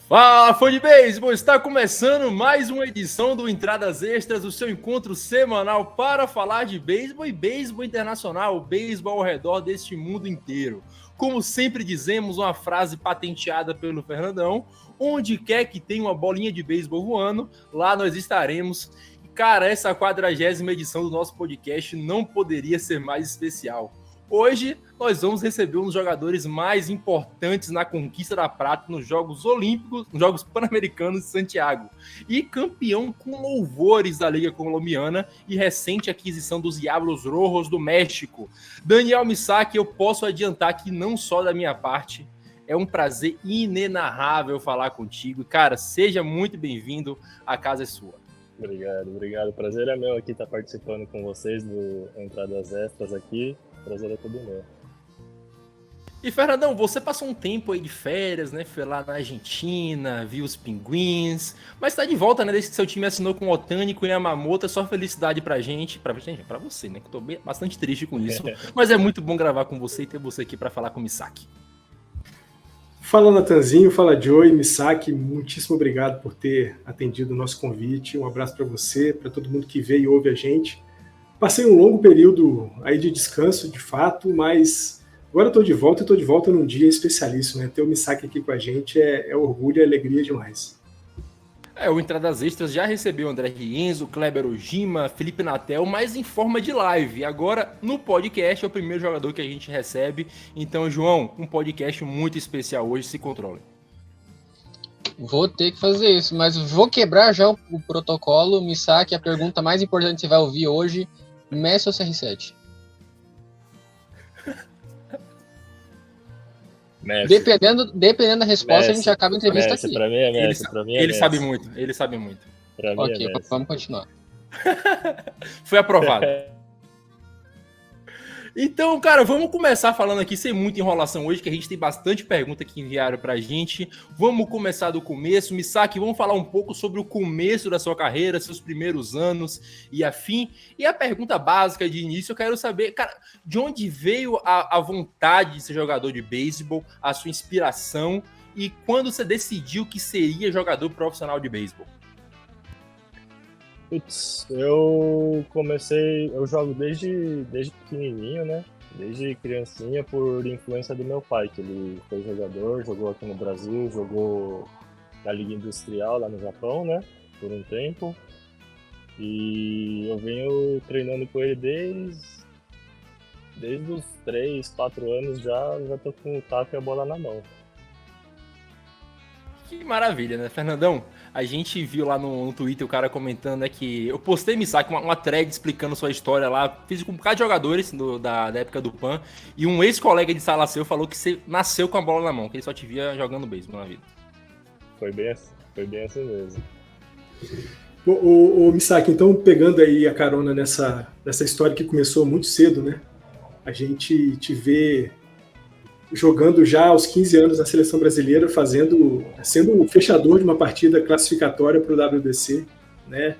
Fala, fã de beisebol! Está começando mais uma edição do Entradas Extras, o seu encontro semanal para falar de beisebol e beisebol internacional, beisebol ao redor deste mundo inteiro. Como sempre dizemos, uma frase patenteada pelo Fernandão: onde quer que tenha uma bolinha de beisebol voando, lá nós estaremos. E, cara, essa 40ª edição do nosso podcast não poderia ser mais especial. Hoje nós vamos receber um dos jogadores mais importantes na conquista da prata nos Jogos Olímpicos, nos Jogos Pan-Americanos de Santiago, e campeão com louvores da Liga Colombiana e recente aquisição dos Diablos Rojos do México. Daniel Misaki, eu posso adiantar que não só da minha parte, é um prazer inenarrável falar contigo. Cara, seja muito bem-vindo, a casa é sua. Obrigado. O prazer é meu aqui estar participando com vocês do Entradas Extras aqui. O prazer é todo meu. E, Fernandão, você passou um tempo aí de férias, né? Foi lá na Argentina, viu os pinguins, mas tá de volta, né? Desde que seu time assinou com o Otani, com o Yamamoto, é só felicidade pra gente, pra você, né? Que eu tô bastante triste com isso, mas é muito bom gravar com você e ter você aqui pra falar com o Misaki. Fala, Natanzinho, fala, Joey, Misaki, muitíssimo obrigado por ter atendido o nosso convite. Um abraço para você, para todo mundo que vê e ouve a gente. Passei um longo período aí de descanso, de fato, mas agora estou de volta e estou de volta num dia especialíssimo, né? Ter o Misaki aqui com a gente é orgulho e alegria demais. O Entradas Extras já recebeu André Rienzo, Kleber Ojima, Felipe Natel, mas em forma de live. Agora, no podcast, é o primeiro jogador que a gente recebe. Então, João, um podcast muito especial hoje, se controle. Vou ter que fazer isso, mas vou quebrar já o protocolo. Misaki, a pergunta mais importante que você vai ouvir hoje: Messi ou CR7? Messi. Dependendo da resposta, Messi. A gente acaba a entrevista Messi, aqui. Pra mim é Messi. Ele sabe muito. Pra mim ok, é Messi. vamos continuar. Foi aprovado. Então, cara, vamos começar falando aqui sem muita enrolação hoje, que a gente tem bastante pergunta que enviaram pra gente. Vamos começar do começo. Misaki, vamos falar um pouco sobre o começo da sua carreira, seus primeiros anos e afim. E a pergunta básica de início, eu quero saber, cara, de onde veio a vontade de ser jogador de beisebol, a sua inspiração, e quando você decidiu que seria jogador profissional de beisebol? Eu jogo desde pequenininho, né? Desde criancinha, por influência do meu pai, que ele foi jogador, jogou aqui no Brasil, jogou na Liga Industrial lá no Japão, né? Por um tempo. E eu venho treinando com ele desde os 3, 4 anos já tô com o taco e a bola na mão. Que maravilha, né, Fernandão? A gente viu lá no Twitter o cara comentando, né, que eu postei, Misaki, uma thread explicando sua história lá, fiz com um bocado de jogadores da época do PAN, e um ex-colega de sala seu falou que você nasceu com a bola na mão, que ele só te via jogando beisebol na vida. Foi bem assim mesmo. Ô, Misaki, então, pegando aí a carona nessa história que começou muito cedo, né? A gente te vê jogando já aos 15 anos na seleção brasileira, sendo o fechador de uma partida classificatória para o WBC, né,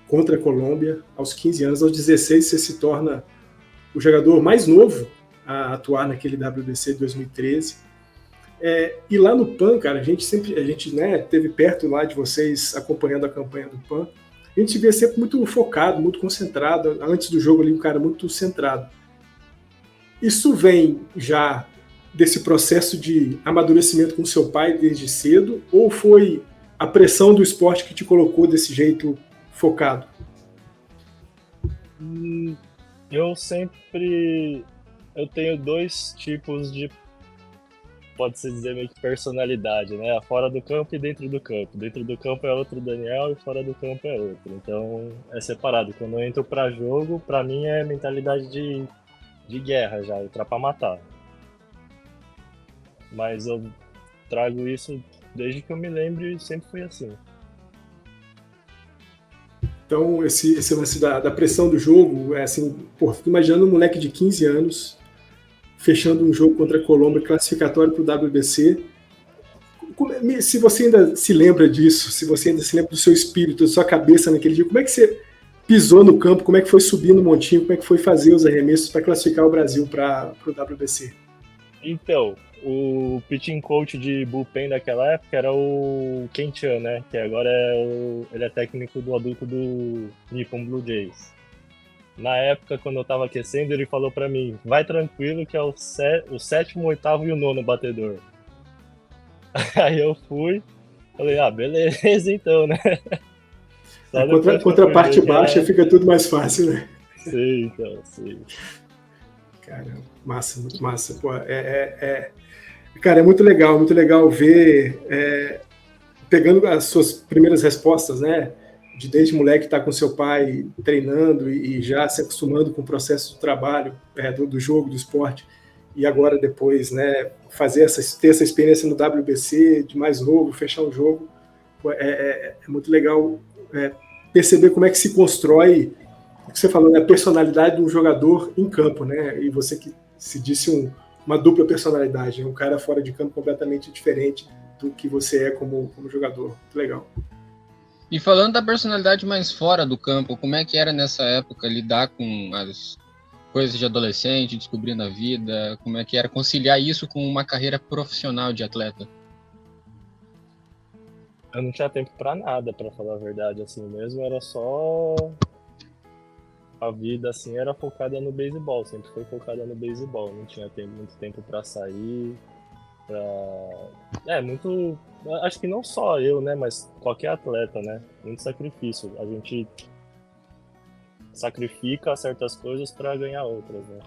contra a Colômbia. Aos 15 anos, aos 16, você se torna o jogador mais novo a atuar naquele WBC de 2013. E lá no PAN, cara, a gente né, teve perto lá de vocês acompanhando a campanha do PAN. A gente vê sempre muito focado, muito concentrado. Antes do jogo ali, um cara muito centrado. Isso vem já desse processo de amadurecimento com seu pai desde cedo, ou foi a pressão do esporte que te colocou desse jeito focado? Eu tenho dois tipos de, pode-se dizer, meio que personalidade, né? Fora do campo e dentro do campo. Dentro do campo é outro Daniel e fora do campo é outro. Então é separado. Quando eu entro pra jogo, pra mim é mentalidade de guerra já, entrar pra matar. Mas eu trago isso desde que eu me lembro e sempre foi assim. Então, esse lance da pressão do jogo, assim, fico imaginando um moleque de 15 anos fechando um jogo contra a Colômbia, classificatório para o WBC. Se você ainda se lembra disso, se você ainda se lembra do seu espírito, da sua cabeça naquele dia, como é que você pisou no campo, como é que foi subir no montinho, como é que foi fazer os arremessos para classificar o Brasil para o WBC? Então, o pitching coach de bullpen daquela época era o Ken Chan, né? Que agora ele é técnico do adulto do Nippon Blue Jays. Na época, quando eu tava aquecendo, ele falou pra mim, vai tranquilo que é o sétimo, o oitavo e o nono batedor. Aí eu fui, falei, beleza então, né? Contra a parte baixa fica tudo mais fácil, né? Sim, então, sim. Caramba, massa, muito massa. Pô, Cara, é muito legal ver, pegando as suas primeiras respostas, né? De desde moleque estar com seu pai treinando e já se acostumando com o processo do trabalho, do jogo, do esporte, e agora depois, né, ter essa experiência no WBC de mais novo, fechar um jogo. É muito legal perceber como é que se constrói, o que você falou, né, a personalidade de um jogador em campo, né? E você que se disse uma dupla personalidade, um cara fora de campo completamente diferente do que você é como jogador. Muito legal. E falando da personalidade mais fora do campo, como é que era nessa época lidar com as coisas de adolescente, descobrindo a vida? Como é que era conciliar isso com uma carreira profissional de atleta? Eu não tinha tempo pra nada, pra falar a verdade, assim mesmo, era só... A vida, assim, era focada no beisebol, sempre foi focada no beisebol, não tinha muito tempo pra sair, muito... Acho que não só eu, né, mas qualquer atleta, né, muito sacrifício, a gente sacrifica certas coisas pra ganhar outras, né.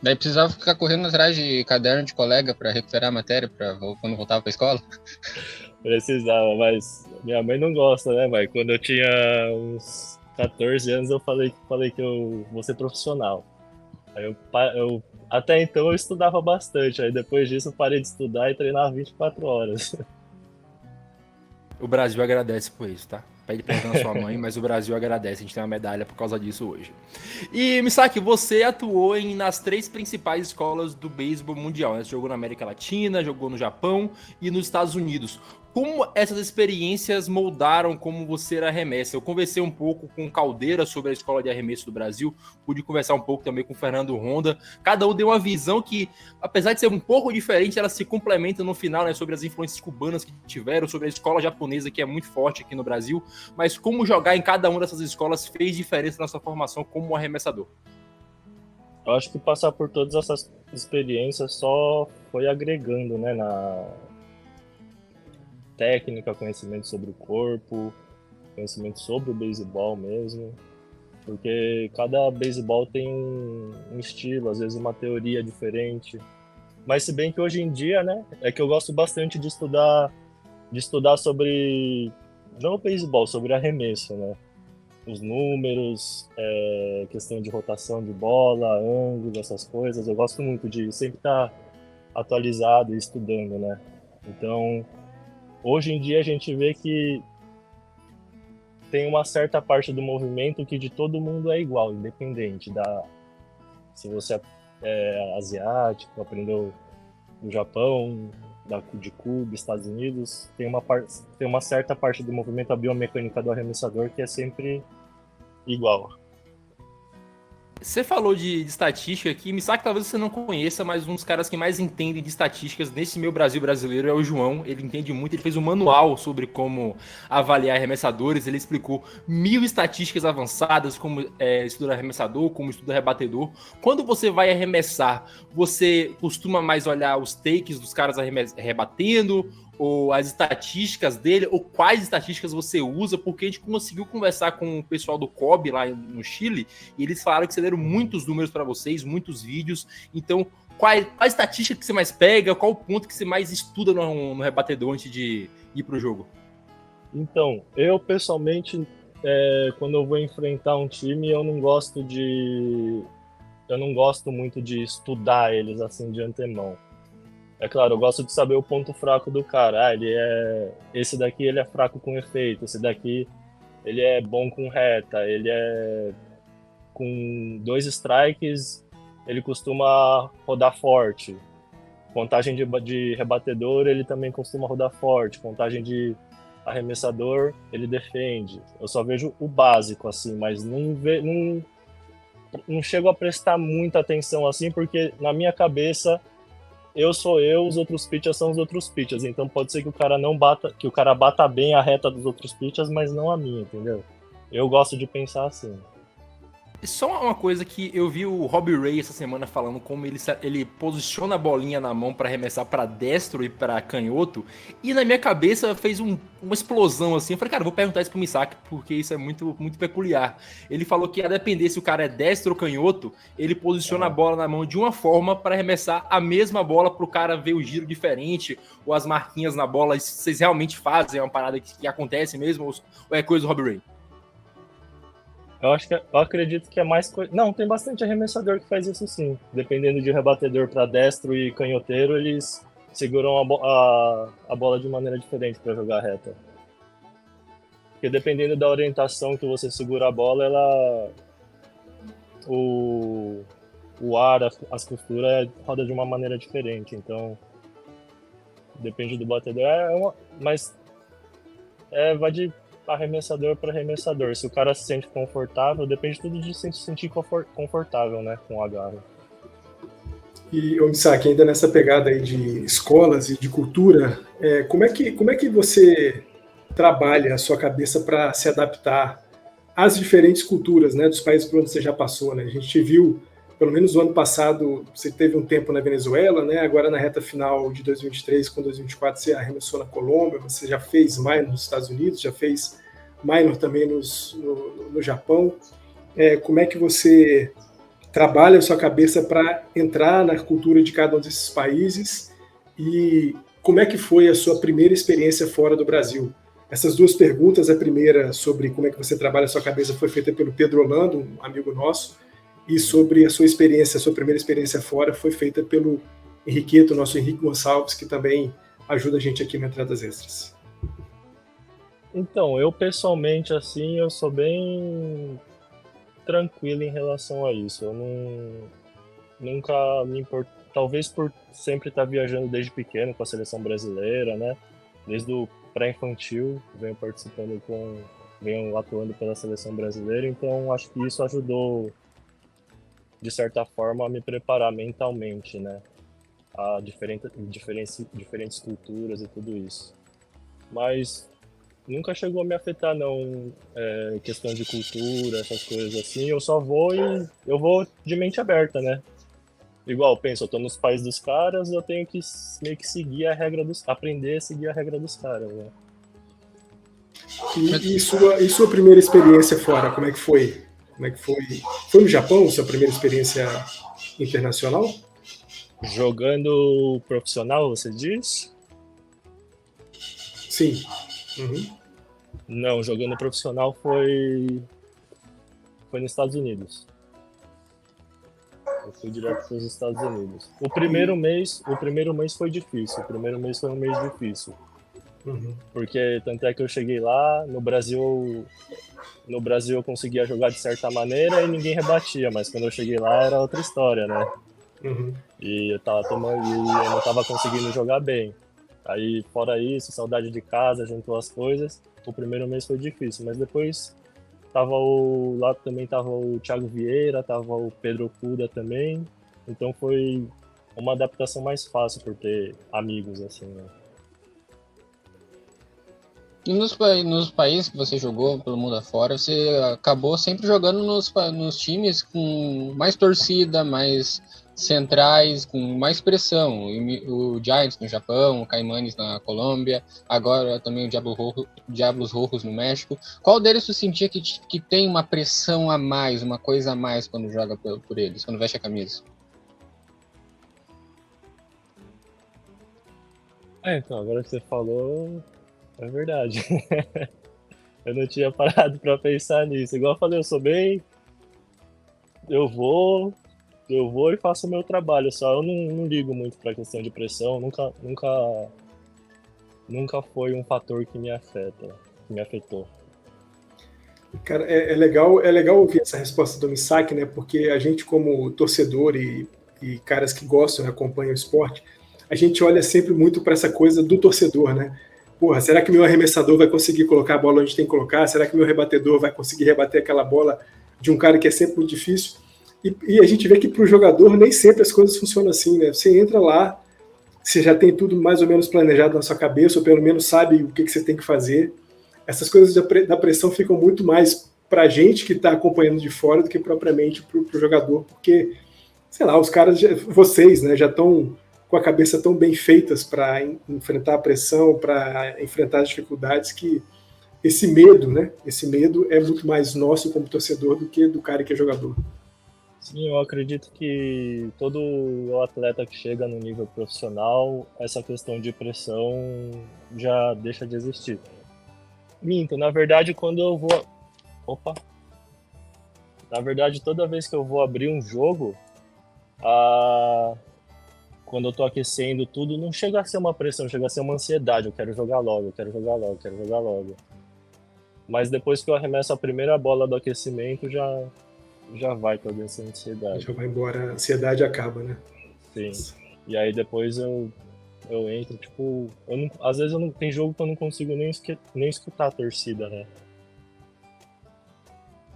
Daí precisava ficar correndo atrás de caderno de colega para recuperar a matéria quando voltava para a escola? Precisava, mas minha mãe não gosta, né, mas quando eu tinha uns 14 anos eu falei que eu vou ser profissional. Aí eu até então eu estudava bastante, aí depois disso eu parei de estudar e treinava 24 horas. O Brasil agradece por isso, tá? Pede perdão à sua mãe, mas o Brasil agradece. A gente tem uma medalha por causa disso hoje. E, Misaki, você atuou nas 3 principais escolas do beisebol mundial, né? Você jogou na América Latina, jogou no Japão e nos Estados Unidos. Como essas experiências moldaram como você arremessa? Eu conversei um pouco com o Caldeira sobre a Escola de Arremesso do Brasil, pude conversar um pouco também com o Fernando Honda. Cada um deu uma visão que, apesar de ser um pouco diferente, ela se complementa no final, né, sobre as influências cubanas que tiveram, sobre a escola japonesa, que é muito forte aqui no Brasil, mas como jogar em cada uma dessas escolas fez diferença na sua formação como arremessador? Eu acho que passar por todas essas experiências só foi agregando, né, na técnica, conhecimento sobre o corpo, conhecimento sobre o beisebol mesmo, porque cada beisebol tem um estilo, às vezes uma teoria diferente, mas se bem que hoje em dia, né, é que eu gosto bastante de estudar sobre, não o beisebol, sobre arremesso, né, os números, questão de rotação de bola, ângulo, essas coisas, eu gosto muito de sempre estar atualizado e estudando, né, então... Hoje em dia a gente vê que tem uma certa parte do movimento que de todo mundo é igual, independente se você é asiático, aprendeu no Japão, de Cuba, Estados Unidos, tem uma certa parte do movimento, a biomecânica do arremessador, que é sempre igual. Você falou de estatística aqui, Misaki talvez você não conheça, mas um dos caras que mais entendem de estatísticas nesse meu Brasil brasileiro é o João. Ele entende muito, ele fez um manual sobre como avaliar arremessadores, ele explicou 1000 estatísticas avançadas, como estuda arremessador, como estuda rebatedor. Quando você vai arremessar, você costuma mais olhar os takes dos caras rebatendo, ou as estatísticas dele, ou quais estatísticas você usa, porque a gente conseguiu conversar com o pessoal do COB lá no Chile, e eles falaram que você deram muitos números para vocês, muitos vídeos. Então, qual estatística que você mais pega, qual o ponto que você mais estuda no rebatedor antes de ir para o jogo? Então, eu pessoalmente, quando eu vou enfrentar um time, eu não gosto muito de estudar eles assim de antemão. É claro, eu gosto de saber o ponto fraco do cara. Esse daqui ele é fraco com efeito, esse daqui ele é bom com reta, ele é com 2 strikes, ele costuma rodar forte. Contagem de rebatedor, ele também costuma rodar forte. Contagem de arremessador, ele defende. Eu só vejo o básico, assim, mas não chego a prestar muita atenção assim, porque na minha cabeça eu sou eu, os outros pitchers são os outros pitchers. Então pode ser que o cara não bata, que o cara bata bem a reta dos outros pitchers, mas não a minha, entendeu? Eu gosto de pensar assim. Só uma coisa que eu vi o Robbie Ray essa semana falando como ele posiciona a bolinha na mão para arremessar para destro e para canhoto, e na minha cabeça fez uma explosão assim. Eu falei, cara, vou perguntar isso pro Misaki, porque isso é muito, muito peculiar. Ele falou que a depender se o cara é destro ou canhoto, ele posiciona a bola na mão de uma forma para arremessar a mesma bola pro cara ver o giro diferente, ou as marquinhas na bola. Isso vocês realmente fazem? É uma parada que acontece mesmo, ou é coisa do Robbie Ray? Eu acredito que é mais coisa. Não, tem bastante arremessador que faz isso sim. Dependendo de rebatedor para destro e canhoteiro, eles seguram a bola de maneira diferente para jogar reta. Porque dependendo da orientação que você segura a bola, o ar, as costuras roda de uma maneira diferente. Então, depende do batedor. Mas vai de arremessador para arremessador. Se o cara se sente confortável, depende tudo de se sentir confortável, né, com o agarre. E, Misaki, ainda nessa pegada aí de escolas e de cultura, como é que você trabalha a sua cabeça para se adaptar às diferentes culturas, né, dos países por onde você já passou, né? A gente viu, pelo menos no ano passado, você teve um tempo na Venezuela, né? Agora na reta final de 2023 com 2024 você arremessou na Colômbia, você já fez minor nos Estados Unidos, já fez minor também no Japão. Como é que você trabalha a sua cabeça para entrar na cultura de cada um desses países e como é que foi a sua primeira experiência fora do Brasil? Essas duas perguntas, a primeira sobre como é que você trabalha a sua cabeça foi feita pelo Pedro Orlando, um amigo nosso, e sobre a sua experiência, a sua primeira experiência fora foi feita pelo Henriqueto, nosso Henrique Gonçalves, que também ajuda a gente aqui no Entradas Extras. Então, eu pessoalmente, assim, eu sou bem tranquilo em relação a isso. Eu nunca me importo, talvez por sempre estar viajando desde pequeno com a seleção brasileira, né? Desde o pré-infantil, venho atuando pela seleção brasileira, então acho que isso ajudou, de certa forma, a me preparar mentalmente, né? A diferentes culturas e tudo isso. Mas nunca chegou a me afetar, não, questão de cultura, essas coisas assim. Eu só vou eu vou de mente aberta, né? Igual, eu tô nos países dos caras, eu tenho que meio que seguir a regra aprender a seguir a regra dos caras, né? E sua primeira experiência fora, como é que foi? Foi no Japão, sua primeira experiência internacional? Jogando profissional, você diz? Sim. Uhum. Não, jogando profissional foi nos Estados Unidos. Eu fui direto para os Estados Unidos. O primeiro mês foi difícil. O primeiro mês foi um mês difícil. Uhum. Porque tanto é que eu cheguei lá, no Brasil eu conseguia jogar de certa maneira e ninguém rebatia, mas quando eu cheguei lá era outra história, né? Uhum. E eu não tava conseguindo jogar bem. Aí, fora isso, saudade de casa, juntou as coisas. O primeiro mês foi difícil, mas depois lá também tava o Thiago Vieira, tava o Pedro Okuda também. Então foi uma adaptação mais fácil por ter amigos, assim, né? E nos países que você jogou pelo mundo afora, você acabou sempre jogando nos times com mais torcida, mais centrais, com mais pressão. O Giants no Japão, o Caimanes na Colômbia, agora também o Diablos Rojos no México. Qual deles você sentia que tem uma pressão a mais, uma coisa a mais quando joga por eles, quando veste a camisa? Então, agora que você falou, é verdade. Eu não tinha parado pra pensar nisso. Igual eu falei, eu vou e faço o meu trabalho, só eu não ligo muito pra questão de pressão, nunca foi um fator que me afetou. Cara, é legal ouvir essa resposta do Misaki, né? Porque a gente, como torcedor e caras que gostam e acompanham o esporte, a gente olha sempre muito para essa coisa do torcedor, né? Porra, será que meu arremessador vai conseguir colocar a bola onde tem que colocar? Será que meu rebatedor vai conseguir rebater aquela bola de um cara que é sempre muito difícil? E a gente vê que para o jogador nem sempre as coisas funcionam assim, né? Você entra lá, você já tem tudo mais ou menos planejado na sua cabeça, ou pelo menos sabe o que você tem que fazer. Essas coisas da pressão ficam muito mais para a gente que está acompanhando de fora do que propriamente para o jogador, porque, sei lá, os caras, vocês, né, já estão com a cabeça tão bem feitas para enfrentar a pressão, para enfrentar as dificuldades, que esse medo, né, esse medo é muito mais nosso como torcedor do que do cara que é jogador. Sim, eu acredito que todo o atleta que chega no nível profissional, essa questão de pressão já deixa de existir. Minto, na verdade, quando eu vou... Opa! Na verdade, toda vez que eu vou abrir um jogo, quando eu tô aquecendo tudo, não chega a ser uma pressão, chega a ser uma ansiedade. Eu quero jogar logo, eu quero jogar logo, eu quero jogar logo. Mas depois que eu arremesso a primeira bola do aquecimento, já vai toda essa ansiedade. Já vai embora, a ansiedade acaba, né? Sim. E aí depois eu entro, tipo... às vezes tem jogo que eu não consigo nem escutar a torcida, né?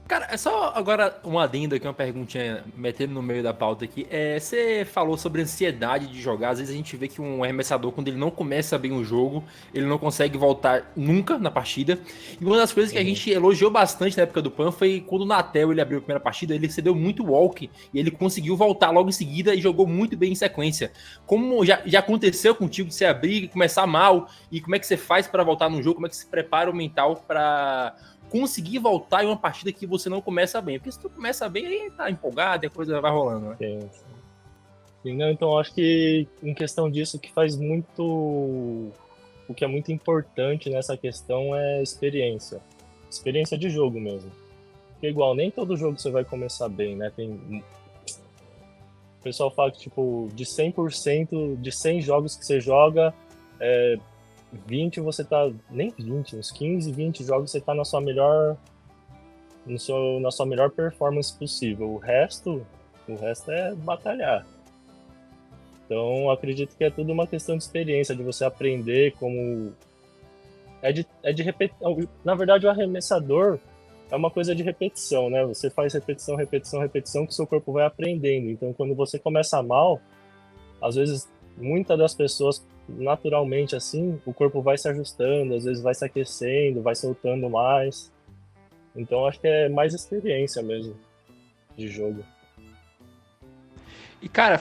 Cara, é só agora um adendo aqui, uma perguntinha metendo no meio da pauta aqui. Você falou sobre ansiedade de jogar. Às vezes a gente vê que um arremessador, quando ele não começa bem o jogo, ele não consegue voltar nunca na partida. E uma das coisas que a gente elogiou bastante na época do PAN foi quando o Natel ele abriu a primeira partida, ele cedeu muito walk e ele conseguiu voltar logo em seguida e jogou muito bem em sequência. Como já aconteceu contigo de você abrir e começar mal? E como é que você faz para voltar no jogo? Como é que você prepara o mental para conseguir voltar em uma partida que você não começa bem? Porque se tu começa bem, aí tá empolgado e a coisa vai rolando, né? Sim, não, então acho que em questão disso que faz muito... O que é muito importante nessa questão é experiência. Experiência de jogo mesmo. Porque igual, nem todo jogo você vai começar bem, né? O pessoal fala que, tipo, de 100%, de 100 jogos que você joga, 20 você tá... Nem 20, uns 15, 20 jogos você tá na sua melhor performance possível. O resto é batalhar. Então, acredito que é tudo uma questão de experiência, de você aprender como... É de repetição. Na verdade, o arremessador é uma coisa de repetição, né? Você faz repetição, repetição, repetição, que o seu corpo vai aprendendo. Então, quando você começa mal, às vezes, muitas das pessoas, naturalmente, assim, o corpo vai se ajustando, às vezes vai se aquecendo, vai soltando mais. Então, acho que é mais experiência mesmo de jogo. E, cara,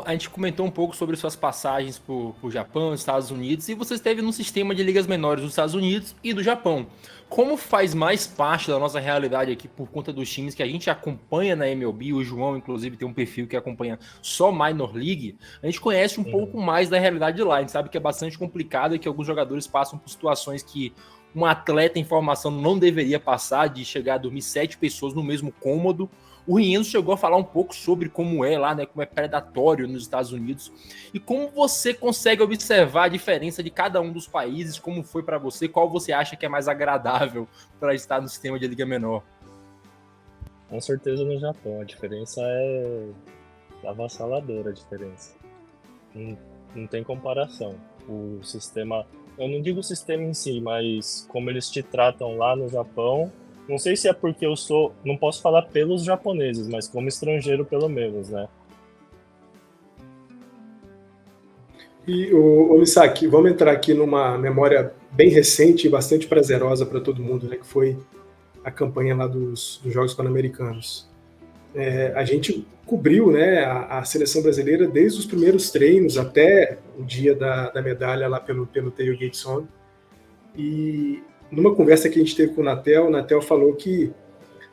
a gente comentou um pouco sobre suas passagens por Japão, Estados Unidos, e você esteve no sistema de ligas menores dos Estados Unidos e do Japão. Como faz mais parte da nossa realidade aqui por conta dos times que a gente acompanha na MLB, o João, inclusive, tem um perfil que acompanha só Minor League, a gente conhece um pouco mais da realidade de lá. A gente sabe que é bastante complicado e que alguns jogadores passam por situações que um atleta em formação não deveria passar, de chegar a dormir 7 pessoas no mesmo cômodo. O Rienzo chegou a falar um pouco sobre como é lá, né, como é predatório nos Estados Unidos, e como você consegue observar a diferença de cada um dos países, como foi para você, qual você acha que é mais agradável para estar no sistema de liga menor? Com certeza no Japão, a diferença é avassaladora, a diferença. Não tem comparação. O sistema, eu não digo o sistema em si, mas como eles te tratam lá no Japão. Não sei se é porque não posso falar pelos japoneses, mas como estrangeiro pelo menos, né? E, o Misaki, vamos entrar aqui numa memória bem recente e bastante prazerosa para todo mundo, né? Que foi a campanha lá dos Jogos Pan-Americanos. A gente cobriu, né, a seleção brasileira desde os primeiros treinos até o dia da medalha lá pelo tailgate on. E numa conversa que a gente teve com o Natel falou que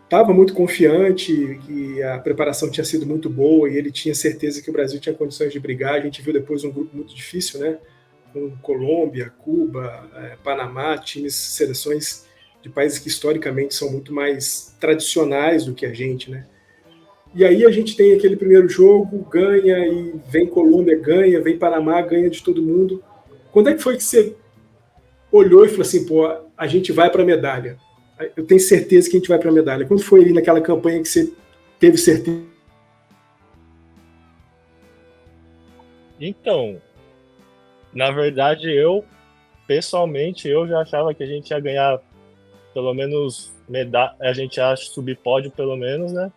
estava muito confiante, que a preparação tinha sido muito boa e ele tinha certeza que o Brasil tinha condições de brigar. A gente viu depois um grupo muito difícil, né? Com Colômbia, Cuba, Panamá, seleções de países que historicamente são muito mais tradicionais do que a gente, né? E aí a gente tem aquele primeiro jogo, ganha, e vem Colômbia, ganha, vem Panamá, ganha de todo mundo. Quando é que foi que você olhou e falou assim, pô, a gente vai para a medalha? Eu tenho certeza que a gente vai para a medalha. Quando foi ali naquela campanha que você teve certeza? Então, na verdade, pessoalmente, eu já achava que a gente ia ganhar pelo menos medalha, a gente ia subir pódio pelo menos, né?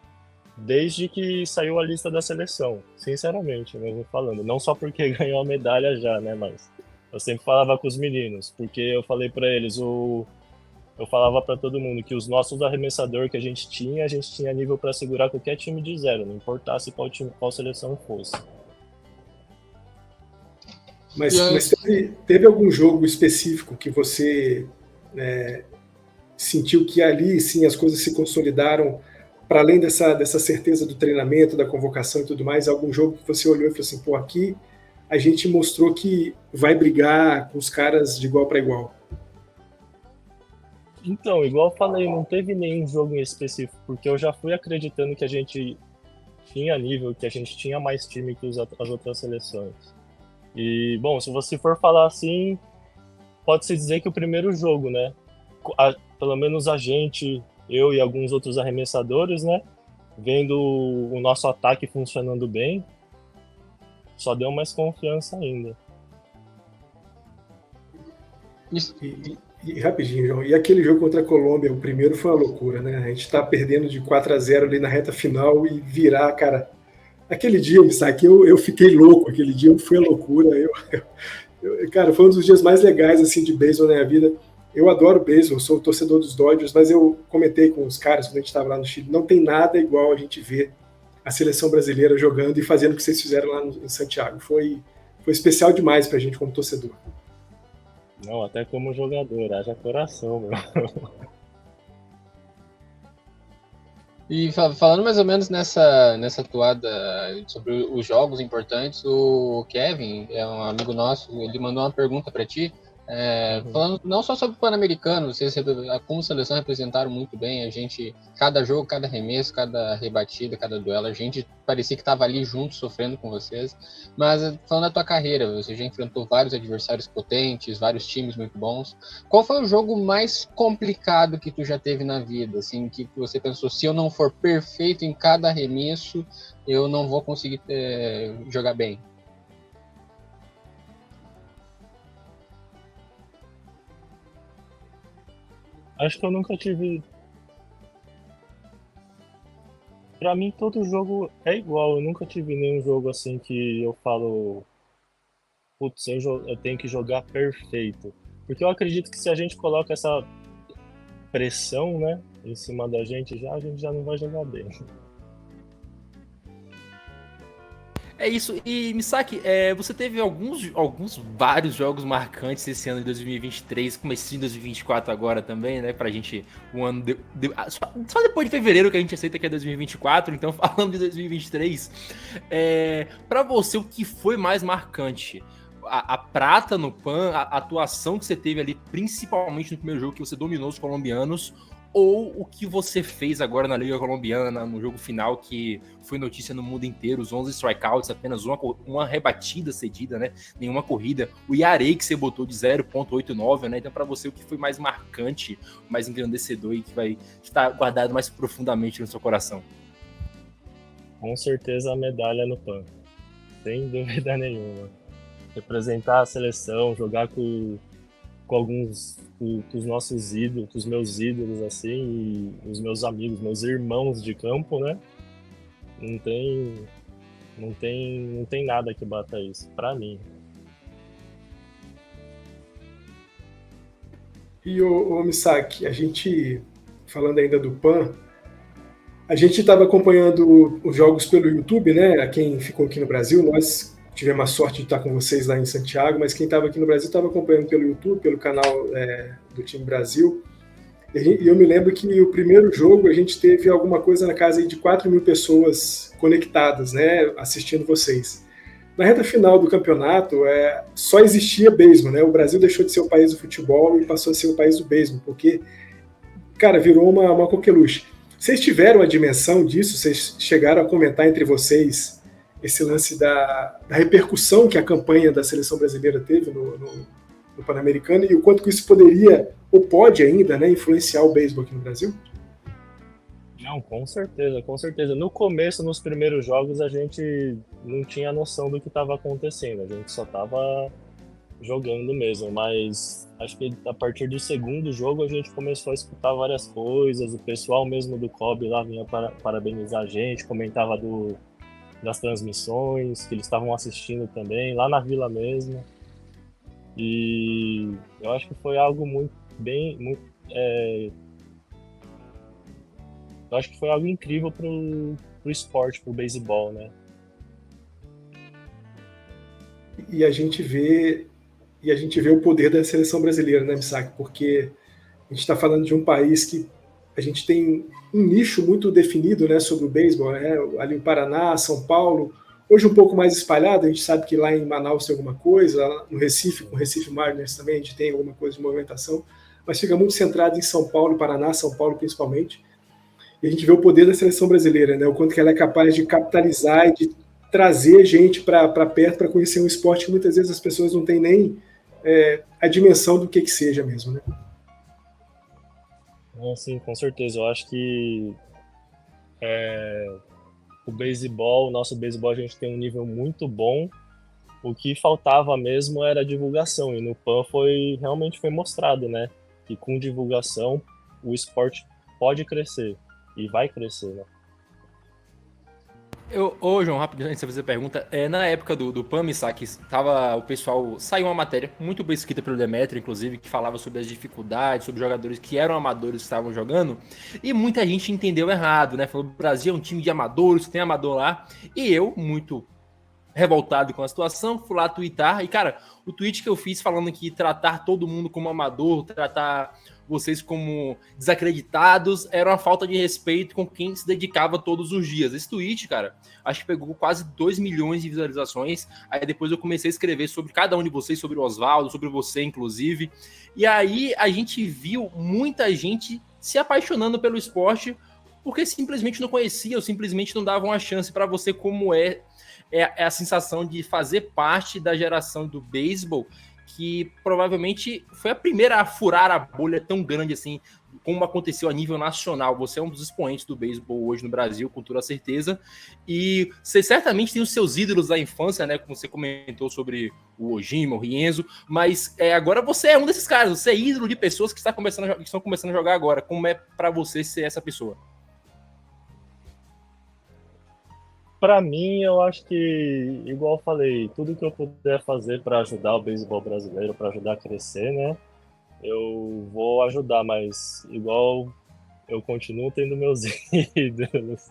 desde que saiu a lista da seleção, sinceramente, mesmo falando. Não só porque ganhou a medalha já, né, mas eu sempre falava com os meninos, porque eu falei pra eles, eu falava pra todo mundo que os nossos arremessador que a gente tinha nível pra segurar qualquer time de zero, não importasse qual seleção fosse. Mas teve algum jogo específico que você sentiu que ali sim as coisas se consolidaram, para além dessa certeza do treinamento, da convocação e tudo mais, algum jogo que você olhou e falou assim, pô, aqui a gente mostrou que vai brigar com os caras de igual para igual? Então, igual eu falei, não teve nenhum jogo em específico, porque eu já fui acreditando que a gente tinha nível, que a gente tinha mais time que as outras seleções. E, bom, se você for falar assim, pode-se dizer que o primeiro jogo, né? Pelo menos a gente, eu e alguns outros arremessadores, né? Vendo o nosso ataque funcionando bem, só deu mais confiança ainda. E rapidinho, João, e aquele jogo contra a Colômbia, o primeiro foi uma loucura, né? A gente tá perdendo de 4-0 ali na reta final e virar, cara. Aquele dia, Misaki, eu fiquei louco, aquele dia foi a loucura. Cara, foi um dos dias mais legais assim, de beisebol na minha vida. Eu adoro beisebol, sou torcedor dos Dodgers, mas eu comentei com os caras quando a gente estava lá no Chile, não tem nada igual a gente ver a seleção brasileira jogando e fazendo o que vocês fizeram lá em Santiago. Foi especial demais pra gente como torcedor. Não, até como jogador, haja coração, meu. E falando mais ou menos nessa toada sobre os jogos importantes, o Kevin, é um amigo nosso, ele mandou uma pergunta para ti, falando não só sobre o Pan-Americano, vocês como seleção representaram muito bem, a gente, cada jogo, cada arremesso, cada rebatida, cada duelo, a gente parecia que estava ali junto, sofrendo com vocês, mas falando da tua carreira, você já enfrentou vários adversários potentes, vários times muito bons, qual foi o jogo mais complicado que tu já teve na vida, assim, que você pensou, se eu não for perfeito em cada arremesso, eu não vou conseguir jogar bem? Acho que eu nunca tive. Pra mim, todo jogo é igual. Eu nunca tive nenhum jogo assim que eu falo, putz, eu tenho que jogar perfeito. Porque eu acredito que se a gente coloca essa pressão, né, em cima da gente, a gente já não vai jogar bem. É isso. E, Misaki, você teve vários jogos marcantes esse ano de 2023, comecinho de 2024 agora também, né? Pra gente, um ano... só depois de fevereiro que a gente aceita que é 2024, então falando de 2023, pra você, o que foi mais marcante? A prata no PAN, a atuação que você teve ali, principalmente no primeiro jogo que você dominou os colombianos, ou o que você fez agora na Liga Colombiana, no jogo final, que foi notícia no mundo inteiro, os 11 strikeouts, apenas uma rebatida cedida, né? Nenhuma corrida. O Yarei que você botou de 0,89, né? Então, para você, o que foi mais marcante, mais engrandecedor e que vai estar guardado mais profundamente no seu coração? Com certeza a medalha no PAN. Sem dúvida nenhuma. Representar a seleção, jogar com os nossos ídolos, com os meus ídolos, assim, e os meus amigos, meus irmãos de campo, né? Não tem nada que bata isso, pra mim. E o Misaki, a gente, falando ainda do PAN, a gente estava acompanhando os jogos pelo YouTube, né? Quem ficou aqui no Brasil, nós tivemos a sorte de estar com vocês lá em Santiago, mas quem estava aqui no Brasil estava acompanhando pelo YouTube, pelo canal do time Brasil. E eu me lembro que o primeiro jogo a gente teve alguma coisa na casa de 4.000 pessoas conectadas, né, assistindo vocês. Na reta final do campeonato, só existia beisebol, né? O Brasil deixou de ser o país do futebol e passou a ser o país do beisebol, porque, cara, virou uma coqueluche. Vocês tiveram a dimensão disso? Vocês chegaram a comentar entre vocês esse lance da repercussão que a campanha da seleção brasileira teve no Pan-Americano e o quanto que isso poderia, ou pode ainda, né, influenciar o beisebol aqui no Brasil? Não, com certeza, com certeza. No começo, nos primeiros jogos, a gente não tinha noção do que estava acontecendo. A gente só estava jogando mesmo, mas acho que a partir do segundo jogo a gente começou a escutar várias coisas, o pessoal mesmo do COB lá vinha parabenizar a gente, comentava das transmissões, que eles estavam assistindo também, lá na vila mesmo. E eu acho que foi algo eu acho que foi algo incrível pro esporte, pro beisebol, né? E a gente vê o poder da seleção brasileira, né, Misaki? Porque a gente está falando de um país que a gente tem um nicho muito definido, né, sobre o beisebol, né? Ali o Paraná, São Paulo, hoje um pouco mais espalhado. A gente sabe que lá em Manaus tem alguma coisa, lá no Recife, com o Recife Mariners também a gente tem alguma coisa de movimentação, mas fica muito centrado em São Paulo, Paraná, São Paulo principalmente. E a gente vê o poder da seleção brasileira, né? O quanto que ela é capaz de capitalizar e de trazer gente para perto para conhecer um esporte que muitas vezes as pessoas não têm nem a dimensão do que seja mesmo, né? Sim, com certeza. Eu acho que o nosso beisebol, a gente tem um nível muito bom. O que faltava mesmo era a divulgação, e no PAN realmente foi mostrado, né? Que com divulgação o esporte pode crescer, e vai crescer, né? Ô, João, rapidinho, antes de você fazer a pergunta, na época do PAN, Misaki, o pessoal, saiu uma matéria muito bem escrita pelo Demetrio, inclusive, que falava sobre as dificuldades, sobre jogadores que eram amadores que estavam jogando, e muita gente entendeu errado, né? Falou que o Brasil é um time de amadores, tem amador lá, e eu, muito revoltado com a situação, fui lá twittar, e cara, o tweet que eu fiz falando que tratar todo mundo como amador, tratar vocês como desacreditados, era uma falta de respeito com quem se dedicava todos os dias. Esse tweet, cara, acho que pegou quase 2 milhões de visualizações, aí depois eu comecei a escrever sobre cada um de vocês, sobre o Oswaldo, sobre você, inclusive, e aí a gente viu muita gente se apaixonando pelo esporte, porque simplesmente não conhecia, ou simplesmente não davam uma chance para você, como é a sensação de fazer parte da geração do beisebol, que provavelmente foi a primeira a furar a bolha tão grande assim, como aconteceu a nível nacional. Você é um dos expoentes do beisebol hoje no Brasil, com toda certeza, e você certamente tem os seus ídolos da infância, né, como você comentou sobre o Ojima, o Rienzo, mas agora você é um desses caras, você é ídolo de pessoas que estão começando a jogar agora. Como é para você ser essa pessoa? Pra mim, eu acho que, igual eu falei, tudo que eu puder fazer para ajudar o beisebol brasileiro, para ajudar a crescer, né? Eu vou ajudar, mas igual eu continuo tendo meus ídolos.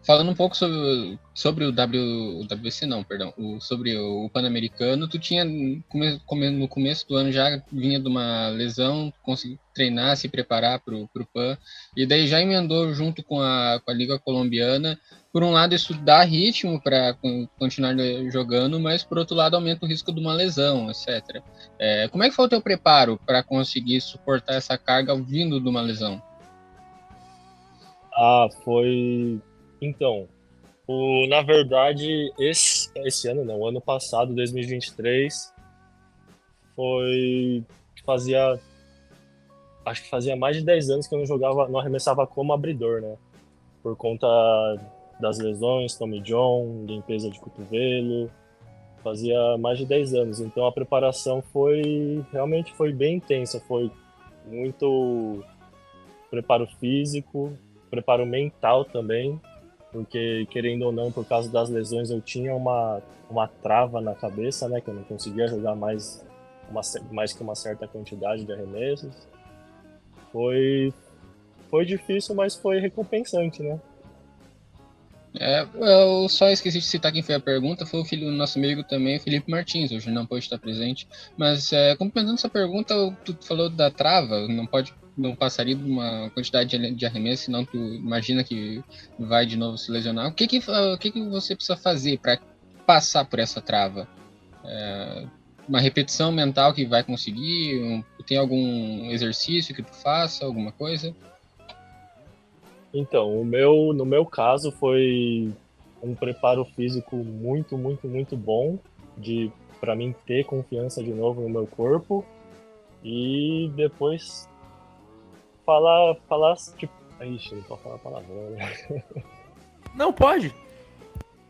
Falando um pouco sobre o WBC, não, perdão, sobre o Pan-Americano, tu tinha, no começo do ano já vinha de uma lesão, conseguiu treinar, se preparar para o Pan, e daí já emendou junto com a Liga Colombiana. Por um lado, isso dá ritmo para continuar jogando, mas por outro lado, aumenta o risco de uma lesão, etc. Como é que foi o teu preparo para conseguir suportar essa carga vindo de uma lesão? Então, na verdade, esse ano não, o ano passado, 2023, acho que fazia mais de 10 anos que eu não arremessava como abridor, né? Por conta das lesões, Tommy John, limpeza de cotovelo, fazia mais de 10 anos. Então a preparação realmente foi bem intensa, foi muito preparo físico, preparo mental também, porque querendo ou não, por causa das lesões, eu tinha uma trava na cabeça, né, que eu não conseguia jogar mais que uma certa quantidade de arremessos. Foi difícil, mas foi recompensante, né? Eu só esqueci de citar quem foi a pergunta, foi o filho do nosso amigo também, Felipe Martins, hoje não pôde estar presente, mas complementando essa pergunta, tu falou da trava, não passaria de uma quantidade de arremesso, senão tu imagina que vai de novo se lesionar. O que você precisa fazer para passar por essa trava? Uma repetição mental que vai conseguir? Tem algum exercício que tu faça, alguma coisa? Então, no meu caso foi um preparo físico muito, muito, muito bom para mim ter confiança de novo no meu corpo e depois falar tipo, ixi, não pode falar palavrão, né? Não pode.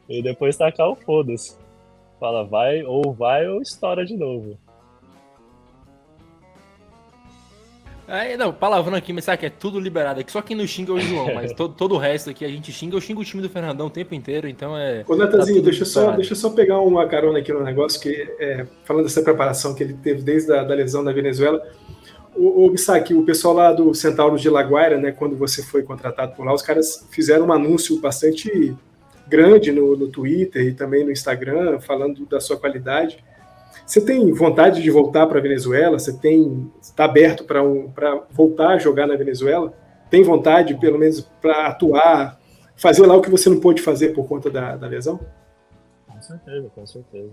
E depois tacar o foda-se. Fala, vai ou estoura de novo. Aí, não, palavrão aqui, mas sabe que é tudo liberado aqui. Só quem não xinga é o João, mas todo o resto aqui a gente xinga. Eu xingo o time do Fernandão o tempo inteiro, então é. Ô, Natanzinho, tá deixa eu só pegar uma carona aqui no negócio, que falando dessa preparação que ele teve desde a da lesão da Venezuela. O Misaki, o pessoal lá do Centauros de Laguaira, né, quando você foi contratado por lá, os caras fizeram um anúncio bastante grande no Twitter e também no Instagram, falando da sua qualidade. Você tem vontade de voltar para a Venezuela? Você está aberto para voltar a jogar na Venezuela? Tem vontade, pelo menos, para atuar, fazer lá o que você não pôde fazer por conta da lesão? Com certeza.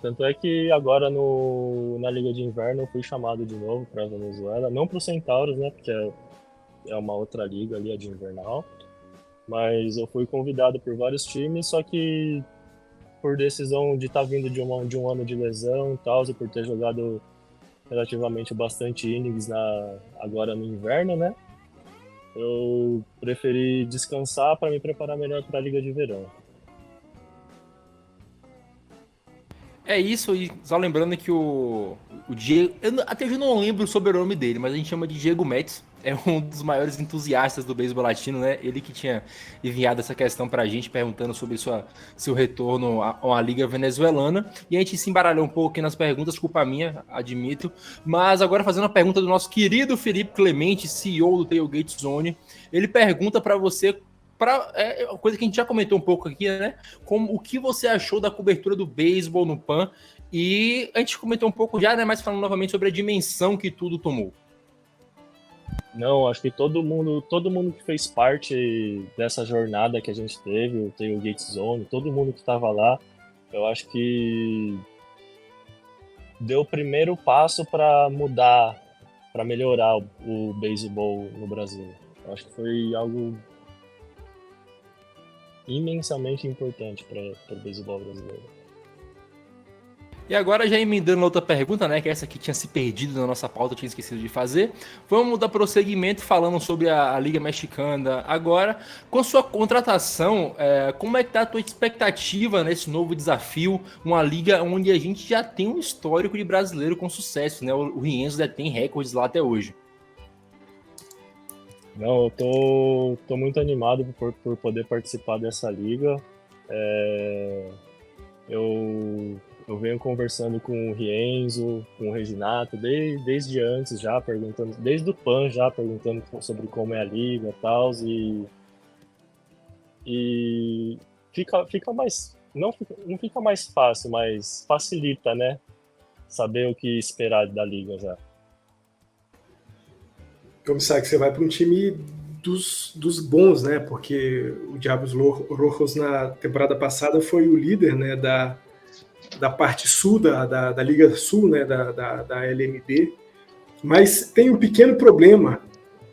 Tanto é que agora na Liga de Inverno eu fui chamado de novo para a Venezuela, não para o Centauros, né, porque é uma outra liga ali, a de Invernal, mas eu fui convidado por vários times, só que por decisão de estar vindo de um ano de lesão e tal, e por ter jogado relativamente bastante innings agora no inverno, né, eu preferi descansar para me preparar melhor para a Liga de Verão. É isso, e só lembrando que o Diego, até hoje eu não lembro o sobrenome dele, mas a gente chama de Diego Metz, é um dos maiores entusiastas do beisebol latino, né? Ele que tinha enviado essa questão pra gente, perguntando sobre seu retorno à Liga Venezuelana, e a gente se embaralhou um pouco aqui nas perguntas, culpa minha, admito, mas agora fazendo a pergunta do nosso querido Felipe Clemente, CEO do Tailgate Zone, ele pergunta pra você, uma coisa que a gente já comentou um pouco aqui, né? O que você achou da cobertura do beisebol no PAN? E a gente comentou um pouco já, né? Mas falando novamente sobre a dimensão que tudo tomou. Não, acho que todo mundo que fez parte dessa jornada que a gente teve, o Tailgate Zone, todo mundo que estava lá, eu acho que deu o primeiro passo para mudar, para melhorar o beisebol no Brasil. Eu acho que foi algo imensamente importante para o beisebol brasileiro. E agora, já emendando outra pergunta, né, que essa aqui tinha se perdido na nossa pauta, eu tinha esquecido de fazer, vamos dar prosseguimento falando sobre a Liga Mexicana agora. Com sua contratação, como é que está a tua expectativa nesse novo desafio, uma liga onde a gente já tem um histórico de brasileiro com sucesso, né? O Rienzo detém recordes lá até hoje. Não, eu tô muito animado por poder participar dessa liga. Eu venho conversando com o Rienzo, com o Reginato, desde antes já, perguntando, desde o PAN já, perguntando sobre como é a liga e tal, e fica mais, não fica mais fácil, mas facilita, né, saber o que esperar da liga já. Como sabe que você vai para um time dos bons, né, porque o Diablos Rojos na temporada passada foi o líder, né, da parte sul, da Liga Sul, né, da LMB, mas tem um pequeno problema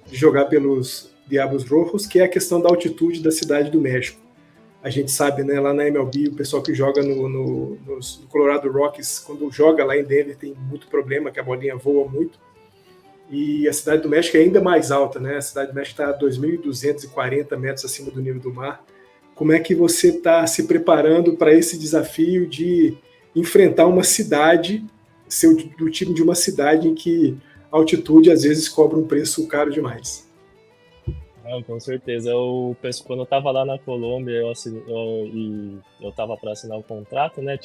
de jogar pelos Diablos Rojos, que é a questão da altitude da cidade do México. A gente sabe, né, lá na MLB, o pessoal que joga no Colorado Rockies, quando joga lá em Denver, tem muito problema, que a bolinha voa muito, e a cidade do México é ainda mais alta, né? A cidade do México está a 2.240 metros acima do nível do mar. Como é que você está se preparando para esse desafio de enfrentar uma cidade, ser do time de uma cidade em que a altitude às vezes cobra um preço caro demais? Não, com certeza. Quando eu estava lá na Colômbia eu estava para assinar o contrato, né?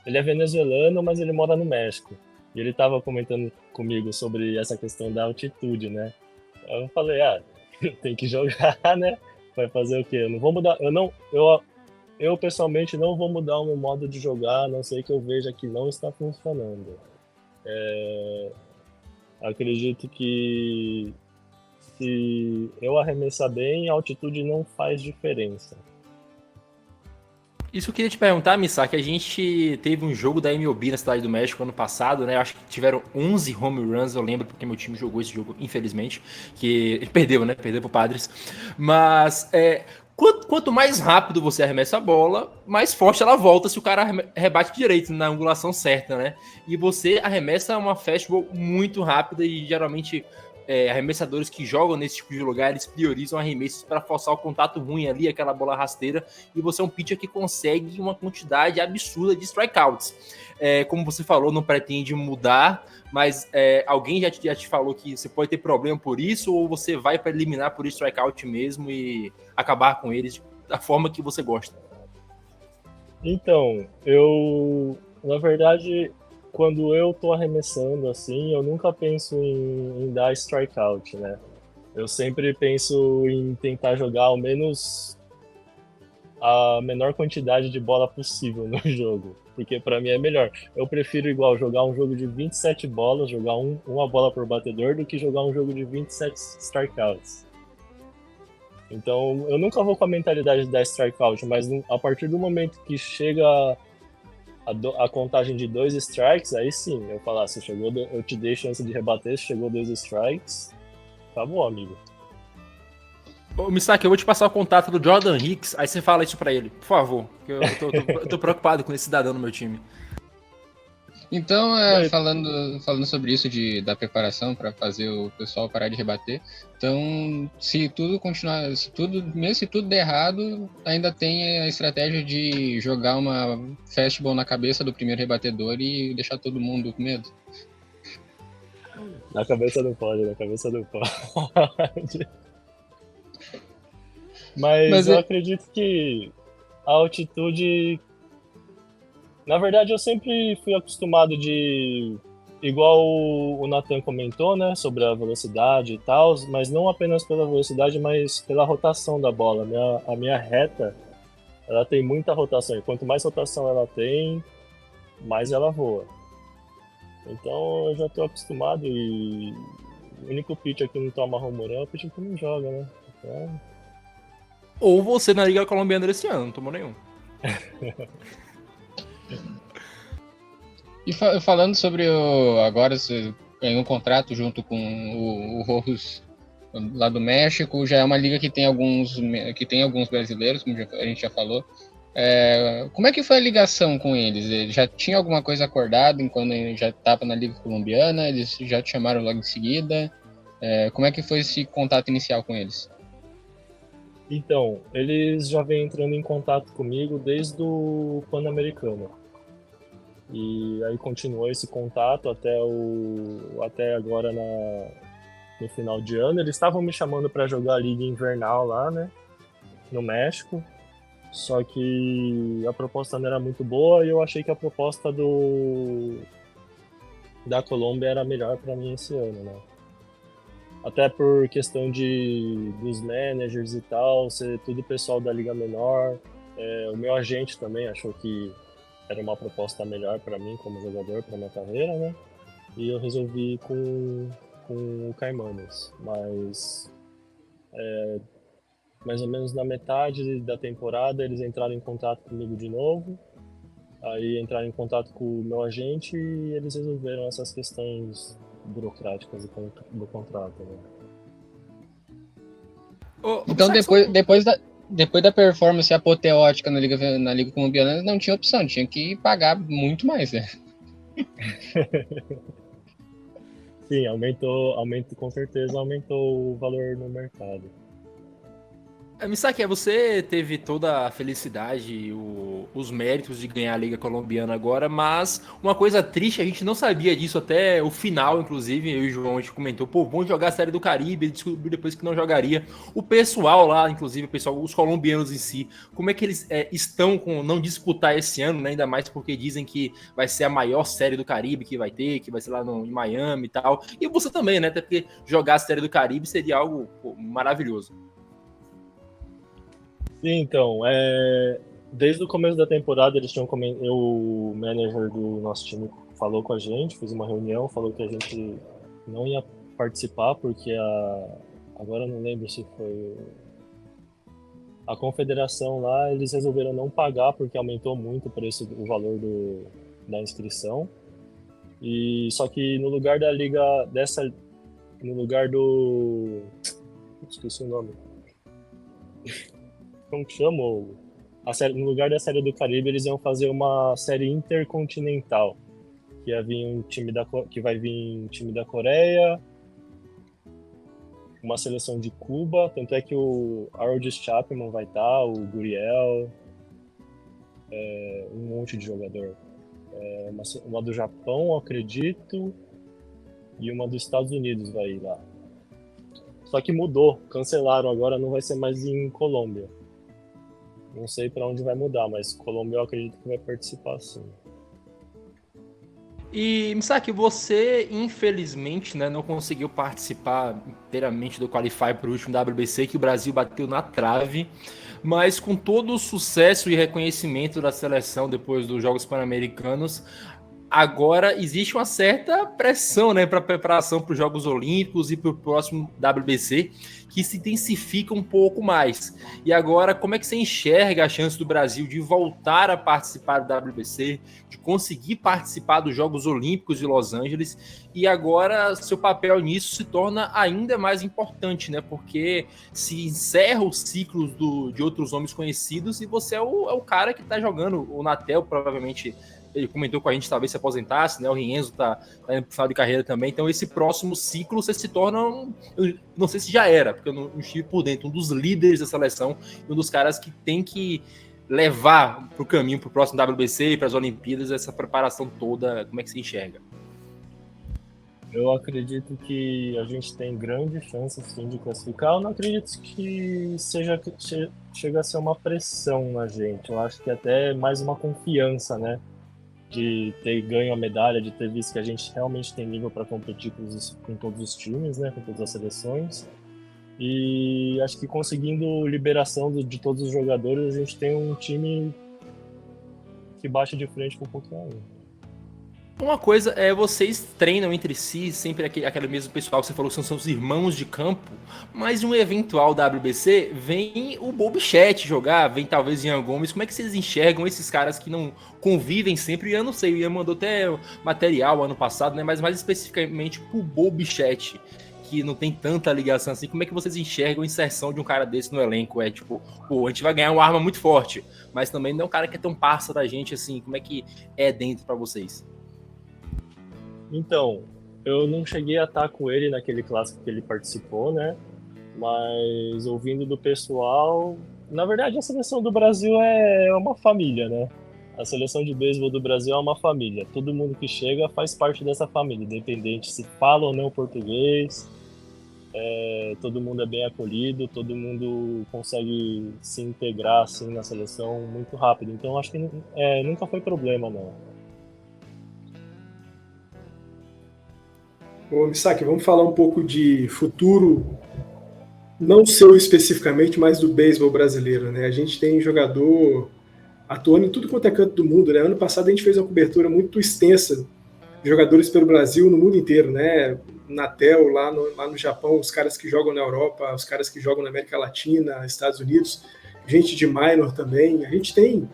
Ele é venezuelano, mas ele mora no México. E ele estava comentando comigo sobre essa questão da altitude, né? Eu falei, tem que jogar, né? Vai fazer o quê? Eu não vou mudar, eu pessoalmente não vou mudar o meu modo de jogar, a não ser que eu veja que não está funcionando. Acredito que se eu arremessar bem, a altitude não faz diferença. Isso eu queria te perguntar, Missa, que a gente teve um jogo da MLB na Cidade do México ano passado, né? Acho que tiveram 11 home runs, eu lembro, porque meu time jogou esse jogo, infelizmente, que ele perdeu, né? Perdeu pro Padres. Mas quanto mais rápido você arremessa a bola, mais forte ela volta se o cara rebate direito na angulação certa, né? E você arremessa uma fastball muito rápida e geralmente arremessadores que jogam nesse tipo de lugar, eles priorizam arremessos para forçar o contato ruim ali, aquela bola rasteira, e você é um pitcher que consegue uma quantidade absurda de strikeouts. Como você falou, não pretende mudar, mas alguém já te falou que você pode ter problema por isso, ou você vai para eliminar por strikeout mesmo e acabar com eles da forma que você gosta? Então, na verdade, quando eu tô arremessando assim, eu nunca penso em dar strikeout, né? Eu sempre penso em tentar jogar ao menos a menor quantidade de bola possível no jogo, porque pra mim é melhor. Eu prefiro igual jogar um jogo de 27 bolas, jogar uma bola por batedor, do que jogar um jogo de 27 strikeouts. Então, eu nunca vou com a mentalidade de dar strikeout, mas a partir do momento que chega a contagem de 2 strikes, aí sim, eu falar, se chegou, eu te dei chance de rebater, se chegou 2 strikes, tá bom, amigo. Ô, Misaki, eu vou te passar o contato do Jordan Hicks, aí você fala isso pra ele, por favor, que eu tô preocupado com esse cidadão no meu time. Então, falando sobre isso da preparação para fazer o pessoal parar de rebater, então, se tudo continuar, mesmo se tudo der errado, ainda tem a estratégia de jogar uma fastball na cabeça do primeiro rebatedor e deixar todo mundo com medo. Na cabeça não pode. Mas eu acredito que a altitude... Na verdade, eu sempre fui acostumado igual o Nathan comentou, né, sobre a velocidade e tal, mas não apenas pela velocidade, mas pela rotação da bola. A minha reta, ela tem muita rotação, e quanto mais rotação ela tem, mais ela voa. Então, eu já estou acostumado, e o único pitcher que não toma home run é o pitcher que não joga, né? Então... Ou você na Liga Colombiana desse ano, não tomou nenhum. E falando sobre agora você ganhou um contrato junto com o Rojos lá do México, já é uma liga que tem alguns brasileiros, como a gente já falou. Como é que foi a ligação com eles? Eles já tinha alguma coisa acordada quando ele já estava na Liga Colombiana? Eles já te chamaram logo em seguida? Como é que foi esse contato inicial com eles? Então, eles já vêm entrando em contato comigo desde o Pan-Americano. E aí continuou esse contato até agora no final de ano. Eles estavam me chamando para jogar a Liga Invernal lá, né, no México. Só que a proposta não era muito boa e eu achei que a proposta da Colômbia era melhor para mim esse ano, né? Até por questão dos managers e tal, ser tudo pessoal da Liga Menor. O meu agente também achou que era uma proposta melhor para mim como jogador, para minha carreira, né? E eu resolvi ir com o Caimanes. Mas mais ou menos na metade da temporada eles entraram em contato comigo de novo. Aí entraram em contato com o meu agente e eles resolveram essas questões burocráticas do contrato, né? Então depois da performance apoteótica na Liga Colombiana, não tinha opção, tinha que pagar muito mais, né? Sim, com certeza aumentou o valor no mercado. Misaki, você teve toda a felicidade, os méritos de ganhar a Liga Colombiana agora, mas uma coisa triste, a gente não sabia disso até o final, inclusive, eu e o João, a gente comentou, vamos jogar a Série do Caribe, ele descobriu depois que não jogaria. O pessoal lá, inclusive, os colombianos em si, como é que eles estão com não disputar esse ano, né? Ainda mais porque dizem que vai ser a maior Série do Caribe que vai ser lá em Miami e tal. E você também, né? Até porque jogar a Série do Caribe seria algo maravilhoso. Sim, então, desde o começo da temporada eles tinham o manager do nosso time falou com a gente, fez uma reunião, falou que a gente não ia participar porque agora eu não lembro se foi a confederação lá, eles resolveram não pagar porque aumentou muito o valor da inscrição. E só que no lugar da liga no lugar do esqueci o nome. Como que chama? No lugar da Série do Caribe, eles iam fazer uma série intercontinental, que vai vir um time da Coreia, uma seleção de Cuba, tanto é que o Harold Chapman vai estar, o Guriel, um monte de jogador. Uma do Japão, acredito, e uma dos Estados Unidos vai ir lá. Só que mudou, cancelaram agora, não vai ser mais em Colômbia. Não sei para onde vai mudar, mas Colômbia eu acredito que vai participar sim. E, Misaki, você, infelizmente, né, não conseguiu participar inteiramente do Qualify para o último WBC, que o Brasil bateu na trave, mas com todo o sucesso e reconhecimento da seleção depois dos Jogos Pan-Americanos, agora existe uma certa pressão, né, para preparação para os Jogos Olímpicos e para o próximo WBC, que se intensifica um pouco mais. E agora, como é que você enxerga a chance do Brasil de voltar a participar do WBC, de conseguir participar dos Jogos Olímpicos de Los Angeles? E agora, seu papel nisso se torna ainda mais importante, né? Porque se encerra os ciclos de outros nomes conhecidos e você é o cara que está jogando. O Natel, provavelmente, ele comentou com a gente, talvez se aposentasse, né? O Rienzo tá indo pro final de carreira também. Então, esse próximo ciclo, você se torna eu não sei se já era, porque eu não estive por dentro, um dos líderes da seleção, um dos caras que tem que levar pro caminho pro próximo WBC e para as Olimpíadas essa preparação toda. Como é que se enxerga? Eu acredito que a gente tem grande chance sim de classificar. Eu não acredito que chega a ser uma pressão na gente. Eu acho que até mais uma confiança, né? De ter ganho a medalha, de ter visto que a gente realmente tem nível para competir com todos os times, né, com todas as seleções. E acho que conseguindo liberação de todos os jogadores, a gente tem um time que bate de frente com qualquer um. Uma coisa é, vocês treinam entre si, sempre aquele mesmo pessoal que você falou que são os irmãos de campo, mas em um eventual WBC vem o Bobby Chat jogar, vem talvez Ian Gomes. Como é que vocês enxergam esses caras que não convivem sempre? Eu não sei, o Ian mandou até material ano passado, né? Mas mais especificamente pro Bobby Chat, que não tem tanta ligação assim. Como é que vocês enxergam a inserção de um cara desse no elenco? É tipo, pô, a gente vai ganhar uma arma muito forte, mas também não é um cara que é tão parça da gente assim. Como é que é dentro pra vocês? Então, eu não cheguei a estar com ele naquele clássico que ele participou, né? Mas ouvindo do pessoal, na verdade a seleção do Brasil é uma família, né? A seleção de beisebol do Brasil é uma família. Todo mundo que chega faz parte dessa família, independente se fala ou não português. Todo mundo é bem acolhido, todo mundo consegue se integrar assim na seleção muito rápido. Então acho que nunca foi problema, não. Ô, Misaki, vamos falar um pouco de futuro, não seu especificamente, mas do beisebol brasileiro, né? A gente tem jogador atuando em tudo quanto é canto do mundo, né? Ano passado a gente fez uma cobertura muito extensa de jogadores pelo Brasil, no mundo inteiro, né? Natel, lá no Japão, os caras que jogam na Europa, os caras que jogam na América Latina, Estados Unidos, gente de minor também. A gente tem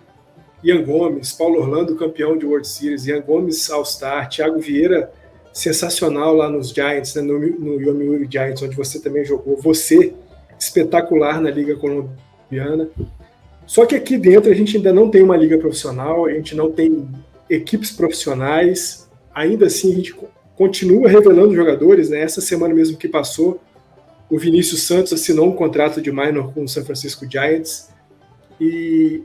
Ian Gomes, Paulo Orlando, campeão de World Series, Ian Gomes All-Star, Thiago Vieira, sensacional lá nos Giants, né, no Yomiuri Giants, onde você também jogou. Você, espetacular na Liga Colombiana. Só que aqui dentro a gente ainda não tem uma liga profissional, a gente não tem equipes profissionais. Ainda assim, a gente continua revelando jogadores, né? Essa semana mesmo que passou, o Vinícius Santos assinou um contrato de minor com o San Francisco Giants. E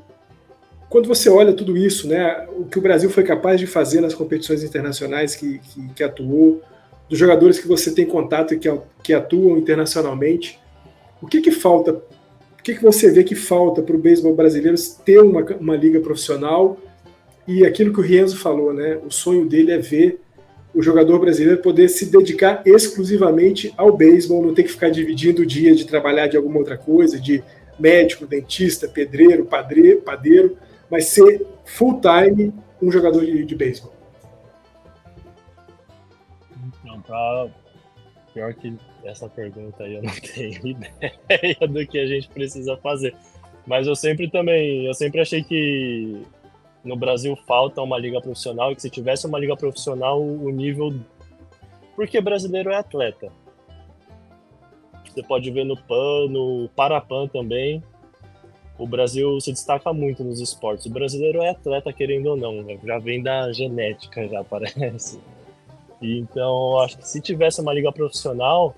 quando você olha tudo isso, né, o que o Brasil foi capaz de fazer nas competições internacionais que atuou, dos jogadores que você tem contato e que atuam internacionalmente, o que falta? O que você vê que falta para o beisebol brasileiro ter uma liga profissional? E aquilo que o Rienzo falou, né, o sonho dele é ver o jogador brasileiro poder se dedicar exclusivamente ao beisebol, não ter que ficar dividindo o dia de trabalhar de alguma outra coisa, de médico, dentista, pedreiro, padeiro, mas ser full-time um jogador de beisebol. Então, pior que essa pergunta aí eu não tenho ideia do que a gente precisa fazer. Mas eu sempre achei que no Brasil falta uma liga profissional e que se tivesse uma liga profissional, o nível... Porque brasileiro é atleta. Você pode ver no PAN, no Parapan também. O Brasil se destaca muito nos esportes. O brasileiro é atleta, querendo ou não, né? Já vem da genética, já parece. E então, acho que se tivesse uma liga profissional,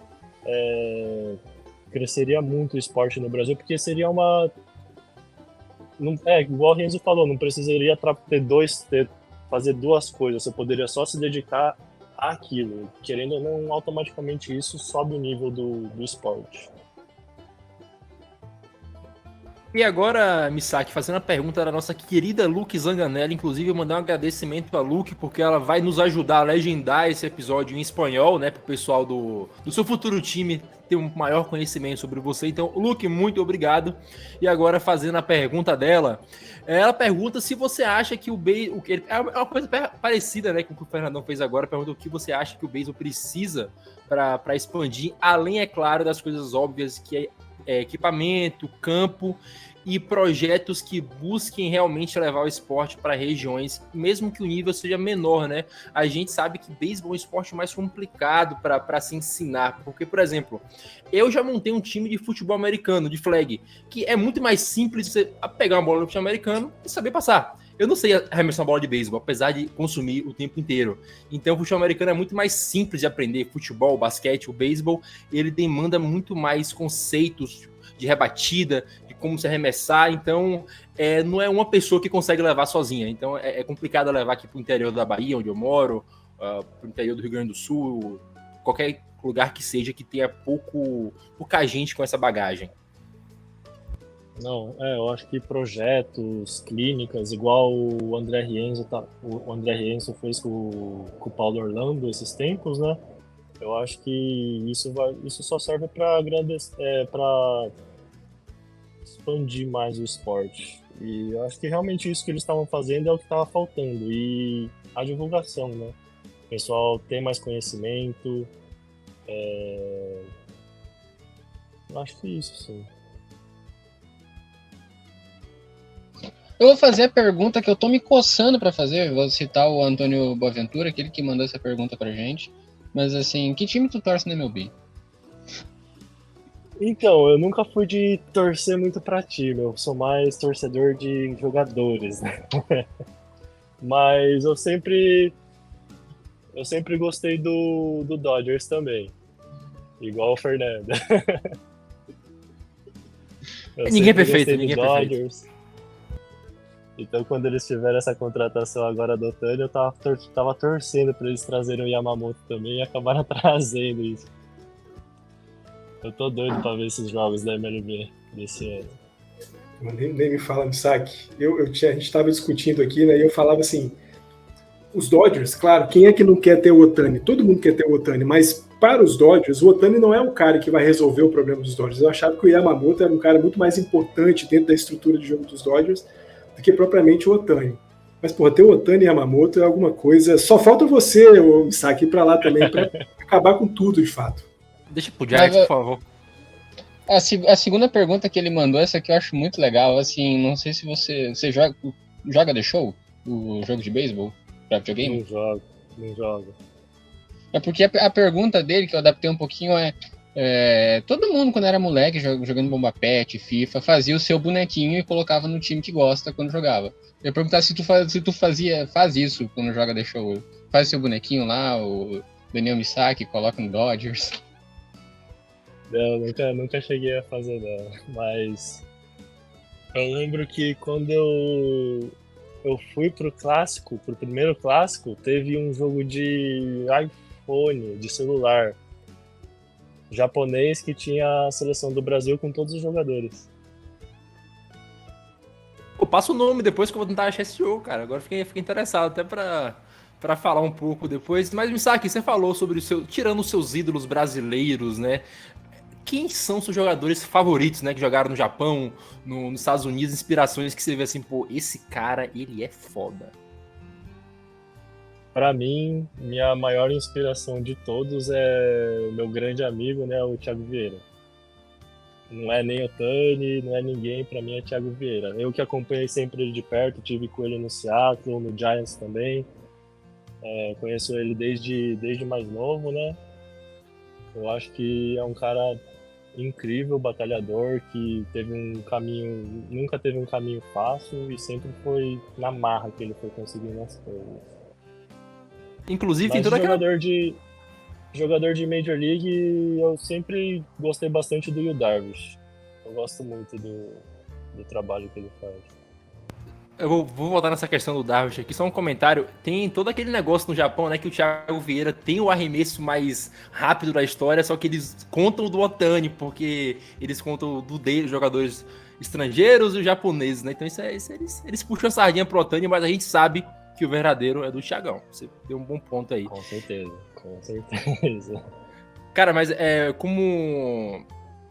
cresceria muito o esporte no Brasil, porque seria uma... igual o Renzo falou, não precisaria fazer duas coisas, você poderia só se dedicar àquilo. Querendo ou não, automaticamente isso sobe o nível do esporte. E agora, Misaki, fazendo a pergunta da nossa querida Luke Zanganelli, inclusive eu mandar um agradecimento para a Luke, porque ela vai nos ajudar a legendar esse episódio em espanhol, né, para o pessoal do seu futuro time ter um maior conhecimento sobre você. Então, Luke, muito obrigado. E agora, fazendo a pergunta dela, ela pergunta se você acha que o beisebol... É uma coisa parecida, né, com o que o Fernandão fez agora, pergunta o que você acha que o beisebol precisa para expandir, além, é claro, das coisas óbvias que é equipamento, campo e projetos que busquem realmente levar o esporte para regiões, mesmo que o nível seja menor, né? A gente sabe que beisebol é um esporte mais complicado para se ensinar, porque, por exemplo, eu já montei um time de futebol americano, de flag, que é muito mais simples você pegar uma bola no futebol americano e saber passar. Eu não sei arremessar uma bola de beisebol, apesar de consumir o tempo inteiro. Então, o futebol americano é muito mais simples de aprender. Futebol, basquete, o beisebol, ele demanda muito mais conceitos de rebatida, de como se arremessar. Então, não é uma pessoa que consegue levar sozinha. Então, é complicado levar aqui para o interior da Bahia, onde eu moro, para o interior do Rio Grande do Sul, qualquer lugar que seja que tenha pouca gente com essa bagagem. Não, eu acho que projetos, clínicas, igual o André Rienzo fez com o Paulo Orlando esses tempos, né? Eu acho que isso só serve para expandir mais o esporte. E eu acho que realmente isso que eles estavam fazendo é o que estava faltando. E a divulgação, né? O pessoal ter mais conhecimento. Eu acho que isso, sim. Eu vou fazer a pergunta que eu tô me coçando para fazer. Vou citar o Antônio Boaventura, aquele que mandou essa pergunta pra gente. Mas assim, que time tu torce na MLB? Então, eu nunca fui de torcer muito pra time. Eu sou mais torcedor de jogadores, né? Mas eu sempre gostei do Dodgers também. Igual o Fernando. Ninguém é perfeito, ninguém é perfeito. Então, quando eles tiveram essa contratação agora do Ohtani, eu tava torcendo pra eles trazerem o Yamamoto também e acabaram trazendo isso. Eu tô doido pra ver esses jogos da MLB desse ano. Nem me fala, Misaki. A gente tava discutindo aqui, né? E eu falava assim, os Dodgers, claro, quem é que não quer ter o Ohtani? Todo mundo quer ter o Ohtani, mas para os Dodgers, o Ohtani não é o cara que vai resolver o problema dos Dodgers. Eu achava que o Yamamoto era um cara muito mais importante dentro da estrutura de jogo dos Dodgers do que propriamente o Ohtani. Mas, porra, ter o Ohtani e Yamamoto é alguma coisa... Só falta você, Misaki, ir pra lá também pra acabar com tudo, de fato. Deixa pro Jack, por favor. A segunda pergunta que ele mandou, essa aqui eu acho muito legal. Assim, não sei se você joga The Show? O jogo de beisebol? Pra videogame? Não jogo. É porque a pergunta dele, que eu adaptei um pouquinho, todo mundo, quando era moleque, jogando Bomba Pet, FIFA, fazia o seu bonequinho e colocava no time que gosta quando jogava. Eu ia perguntar se tu faz isso quando joga The Show. Faz seu bonequinho lá, o Daniel Misaki, coloca no Dodgers. Não, nunca cheguei a fazer, não. Mas eu lembro que quando eu fui pro primeiro clássico, teve um jogo de iPhone, de celular, japonês, que tinha a seleção do Brasil com todos os jogadores. Pô, passa o nome depois que eu vou tentar achar esse jogo, cara. Agora fiquei interessado até pra falar um pouco depois. Mas, Misaki, você falou sobre tirando os seus ídolos brasileiros, né? Quem são seus jogadores favoritos, né? Que jogaram no Japão, nos Estados Unidos, inspirações que você vê assim, pô, esse cara, ele é foda. Pra mim, minha maior inspiração de todos é o meu grande amigo, né? O Thiago Vieira. Não é nem o Ohtani, não é ninguém, pra mim é Thiago Vieira. Eu que acompanhei sempre ele de perto, tive com ele no Seattle, no Giants também. Conheço ele desde mais novo, né? Eu acho que é um cara incrível, batalhador, que nunca teve um caminho fácil e sempre foi na marra que ele foi conseguindo as coisas. Inclusive, mas tem toda aquela... Jogador de Major League, eu sempre gostei bastante do Yu Darvish. Eu gosto muito do trabalho que ele faz. Eu vou voltar nessa questão do Darvish aqui, só um comentário. Tem todo aquele negócio no Japão, né, que o Thiago Vieira tem o arremesso mais rápido da história, só que eles contam do Ohtani, porque eles contam do dele, jogadores estrangeiros e os japoneses, né? Então eles puxam a sardinha pro Ohtani, mas a gente sabe que o verdadeiro é do Thiagão. Você deu um bom ponto aí. Com certeza. Cara, mas como...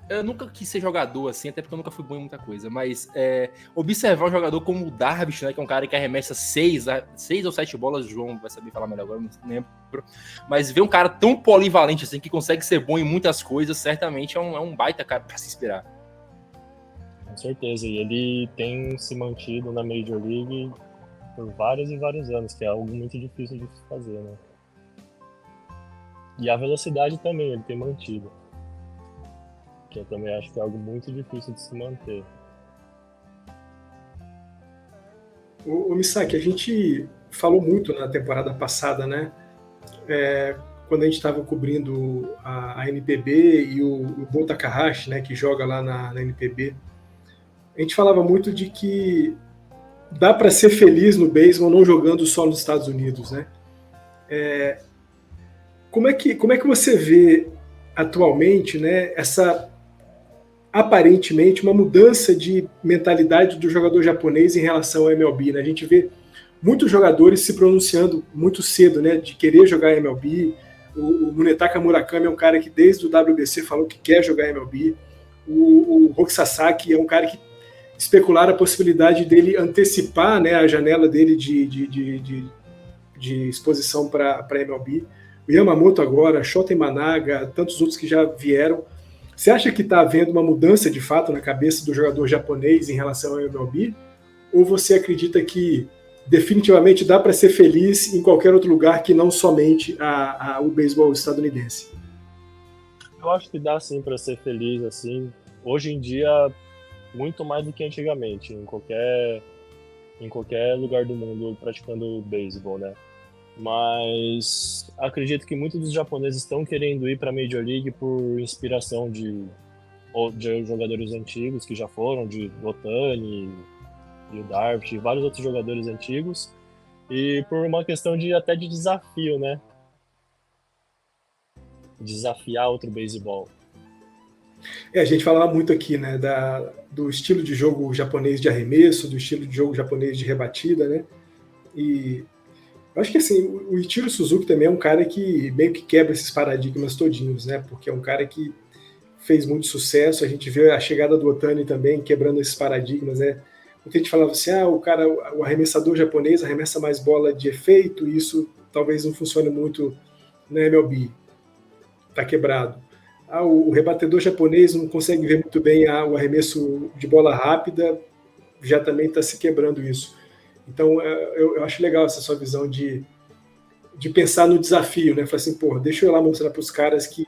Eu nunca quis ser jogador assim, até porque eu nunca fui bom em muita coisa, mas observar um jogador como o Darvish, né, que é um cara que arremessa 6 ou 7 bolas, o João vai saber falar melhor agora, não lembro, mas ver um cara tão polivalente assim, que consegue ser bom em muitas coisas, certamente é um baita cara pra se inspirar. Com certeza, e ele tem se mantido na Major League por vários e vários anos, que é algo muito difícil de se fazer, né? E a velocidade também, ele tem mantido. Que eu também acho que é algo muito difícil de se manter. O Misaki, a gente falou muito na temporada passada, né? Quando a gente estava cobrindo a NPB e o Bo Takahashi, né, que joga lá na NPB, a gente falava muito de que dá para ser feliz no beisebol não jogando só nos Estados Unidos, né? Como é que você vê atualmente, né, essa aparentemente uma mudança de mentalidade do jogador japonês em relação ao MLB, né? A gente vê muitos jogadores se pronunciando muito cedo, né, de querer jogar MLB. O Munetaka Murakami é um cara que desde o WBC falou que quer jogar MLB. O Roki Sasaki é um cara que especularam a possibilidade dele antecipar, né, a janela dele de exposição para MLB. O Yamamoto agora, Shota Imanaga, tantos outros que já vieram. Você acha que está havendo uma mudança de fato na cabeça do jogador japonês em relação ao MLB? Ou você acredita que definitivamente dá para ser feliz em qualquer outro lugar que não somente o beisebol estadunidense? Eu acho que dá sim para ser feliz assim. Hoje em dia, muito mais do que antigamente, em qualquer lugar do mundo praticando beisebol, né? Mas acredito que muitos dos japoneses estão querendo ir para a Major League por inspiração de jogadores antigos que já foram, de Ohtani, e o Darvish e vários outros jogadores antigos, e por uma questão até de desafio, né? Desafiar outro beisebol. A gente falava muito aqui, né, do estilo de jogo japonês de arremesso, do estilo de jogo japonês de rebatida, né? E eu acho que assim, o Ichiro Suzuki também é um cara que meio que quebra esses paradigmas todinhos, né? Porque é um cara que fez muito sucesso. A gente vê a chegada do Ohtani também quebrando esses paradigmas, né? Muita gente falava assim, o arremessador japonês arremessa mais bola de efeito, e isso talvez não funcione muito na MLB. Tá quebrado. O rebatedor japonês não consegue ver muito bem o arremesso de bola rápida, já também está se quebrando isso. Então, eu acho legal essa sua visão de pensar no desafio, né? Falar assim, deixa eu ir lá mostrar para os caras que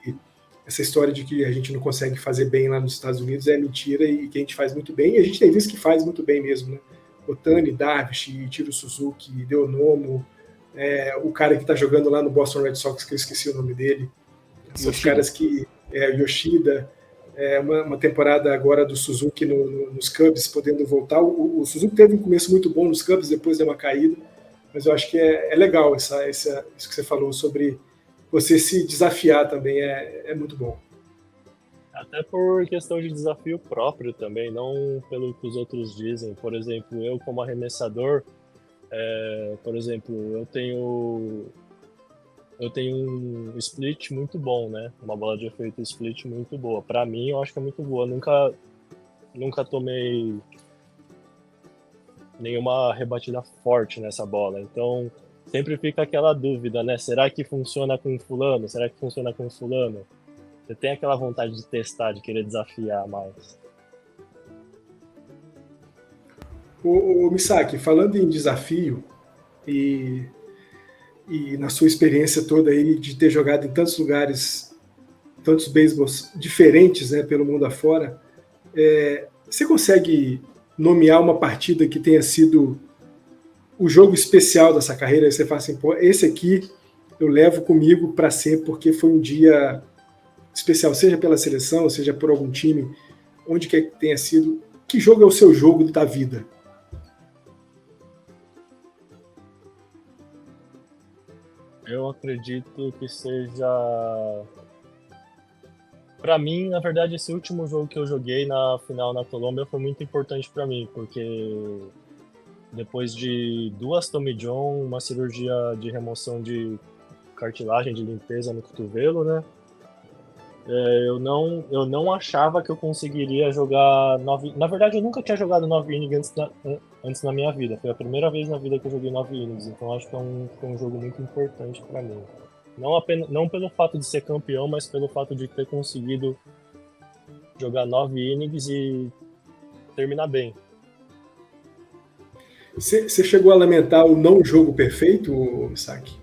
essa história de que a gente não consegue fazer bem lá nos Estados Unidos é mentira e que a gente faz muito bem. E a gente tem visto que faz muito bem mesmo, né? Ohtani, Darvish, Ichiro Suzuki, Deonomo, o cara que está jogando lá no Boston Red Sox, que eu esqueci o nome dele. São os caras que... Yoshida, uma temporada agora do Suzuki nos Cubs, podendo voltar. O Suzuki teve um começo muito bom nos Cubs, depois deu uma caída, mas eu acho que é legal isso que você falou sobre você se desafiar também, é muito bom. Até por questão de desafio próprio também, não pelo que os outros dizem. Por exemplo, eu como arremessador, eu tenho um split muito bom, né? Uma bola de efeito split muito boa. Pra mim, eu acho que é muito boa. Nunca tomei nenhuma rebatida forte nessa bola. Então, sempre fica aquela dúvida, né? Será que funciona com fulano? Será que funciona com fulano? Você tem aquela vontade de testar, de querer desafiar mais. O Misaki, falando em desafio e na sua experiência toda aí de ter jogado em tantos lugares, tantos beisebols diferentes, né, pelo mundo afora, você consegue nomear uma partida que tenha sido o jogo especial dessa carreira? Aí você fala assim, esse aqui eu levo comigo para sempre, porque foi um dia especial, seja pela seleção, seja por algum time, onde quer que tenha sido. Que jogo é o seu jogo da vida? Eu acredito que seja... Para mim, na verdade, esse último jogo que eu joguei na final na Colômbia foi muito importante para mim, porque depois de 2 Tommy John, uma cirurgia de remoção de cartilagem, de limpeza no cotovelo, né? Eu não achava que eu conseguiria jogar 9... Na verdade, eu nunca tinha jogado 9 innings antes na minha vida. Foi a primeira vez na vida que eu joguei 9 innings, então acho que foi um jogo muito importante para mim. Não pelo fato de ser campeão, mas pelo fato de ter conseguido jogar 9 innings e terminar bem. Você chegou a lamentar o não jogo perfeito, Misaki?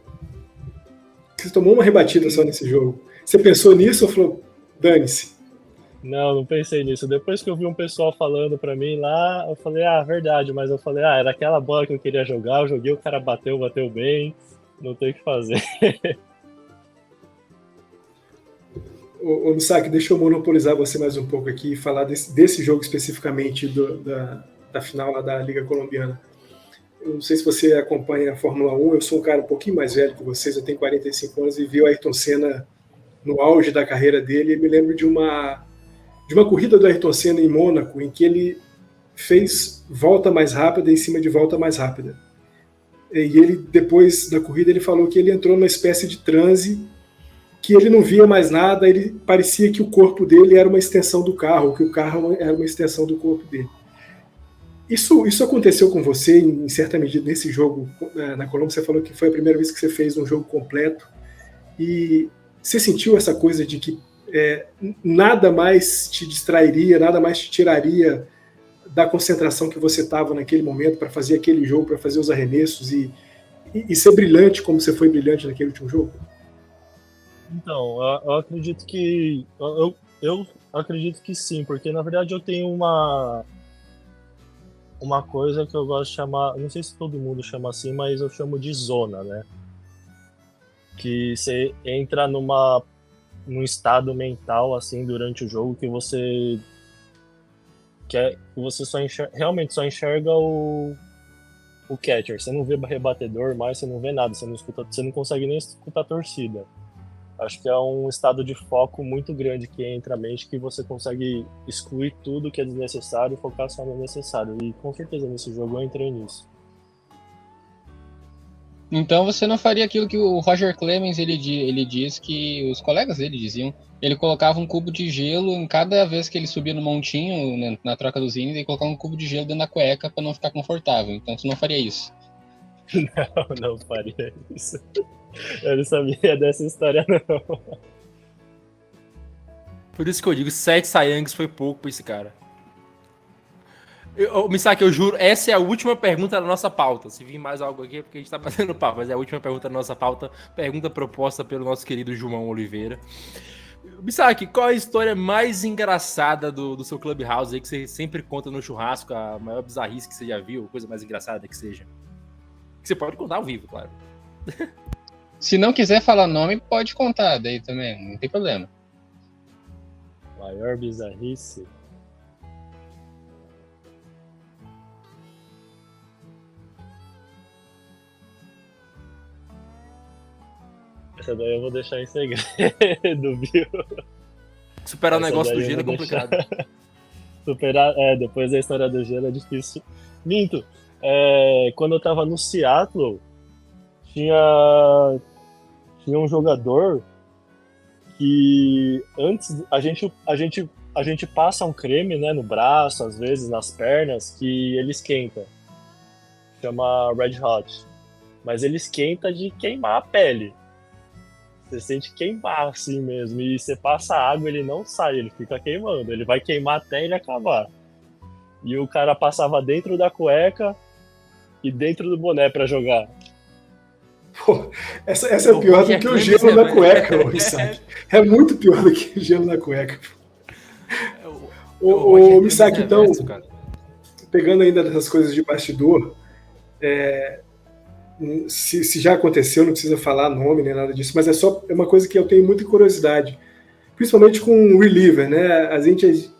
Você tomou uma rebatida só nesse jogo. Você pensou nisso ou falou, dane-se? Não pensei nisso. Depois que eu vi um pessoal falando pra mim lá, eu falei, verdade, mas eu falei, era aquela bola que eu queria jogar, eu joguei, o cara bateu bem, não tem o que fazer. Ô Misaki, deixa eu monopolizar você mais um pouco aqui e falar desse jogo especificamente da final lá da Liga Colombiana. Eu não sei se você acompanha a Fórmula 1, eu sou um cara um pouquinho mais velho que vocês, eu tenho 45 anos e vi o Ayrton Senna no auge da carreira dele, e me lembro de uma corrida do Ayrton Senna em Mônaco, em que ele fez volta mais rápida em cima de volta mais rápida. E ele, depois da corrida, ele falou que ele entrou numa espécie de transe, que ele não via mais nada, ele parecia que o corpo dele era uma extensão do carro, que o carro era uma extensão do corpo dele. Isso aconteceu com você, em certa medida, nesse jogo na Colômbia? Você falou que foi a primeira vez que você fez um jogo completo, e você sentiu essa coisa de que nada mais te distrairia, nada mais te tiraria da concentração que você estava naquele momento para fazer aquele jogo, para fazer os arremessos e ser brilhante como você foi brilhante naquele último jogo? Então, eu acredito que eu acredito que sim, porque na verdade eu tenho uma coisa que eu gosto de chamar, não sei se todo mundo chama assim, mas eu chamo de zona, né? Que você entra num estado mental assim durante o jogo que você realmente só enxerga o catcher. Você não vê rebatedor mais, você não vê nada, você não consegue nem escutar a torcida. Acho que é um estado de foco muito grande que entra a mente, que você consegue excluir tudo que é desnecessário e focar só no necessário. E com certeza nesse jogo eu entrei nisso. Então você não faria aquilo que o Roger Clemens ele diz que os colegas dele diziam. Ele colocava um cubo de gelo em cada vez que ele subia no montinho, né, na troca dos innings, ele colocava um cubo de gelo dentro da cueca para não ficar confortável. Então você não faria isso. Não faria isso. Eu não sabia dessa história, não. Por isso que eu digo, 7 Cy Youngs foi pouco pra esse cara. Misaki, eu juro, essa é a última pergunta da nossa pauta. Se vir mais algo aqui é porque a gente tá batendo papo, mas é a última pergunta da nossa pauta. Pergunta proposta pelo nosso querido João Oliveira. Misaki, qual é a história mais engraçada do seu Clubhouse aí que você sempre conta no churrasco? A maior bizarrice que você já viu, coisa mais engraçada que seja? Que você pode contar ao vivo, claro. Se não quiser falar nome, pode contar daí também, não tem problema. Maior bizarrice? Essa daí eu vou deixar em segredo, viu? Superar o negócio do gelo é complicado. Depois da história do gelo é difícil. Minto, quando eu tava no Seattle, tinha um jogador que antes a gente passa um creme, né, no braço, às vezes nas pernas, que ele esquenta. Chama Red Hot. Mas ele esquenta de queimar a pele. Você sente queimar assim mesmo. E você passa água, ele não sai, ele fica queimando. Ele vai queimar até ele acabar. E o cara passava dentro da cueca e dentro do boné pra jogar. Pô, essa é pior do que o gelo na cueca, Misaki. É muito pior do que o gelo na cueca. O Misaki, então, pegando ainda dessas coisas de bastidor, se já aconteceu, não precisa falar nome nem nada disso, mas é uma coisa que eu tenho muita curiosidade, principalmente com o reliever, né? A gente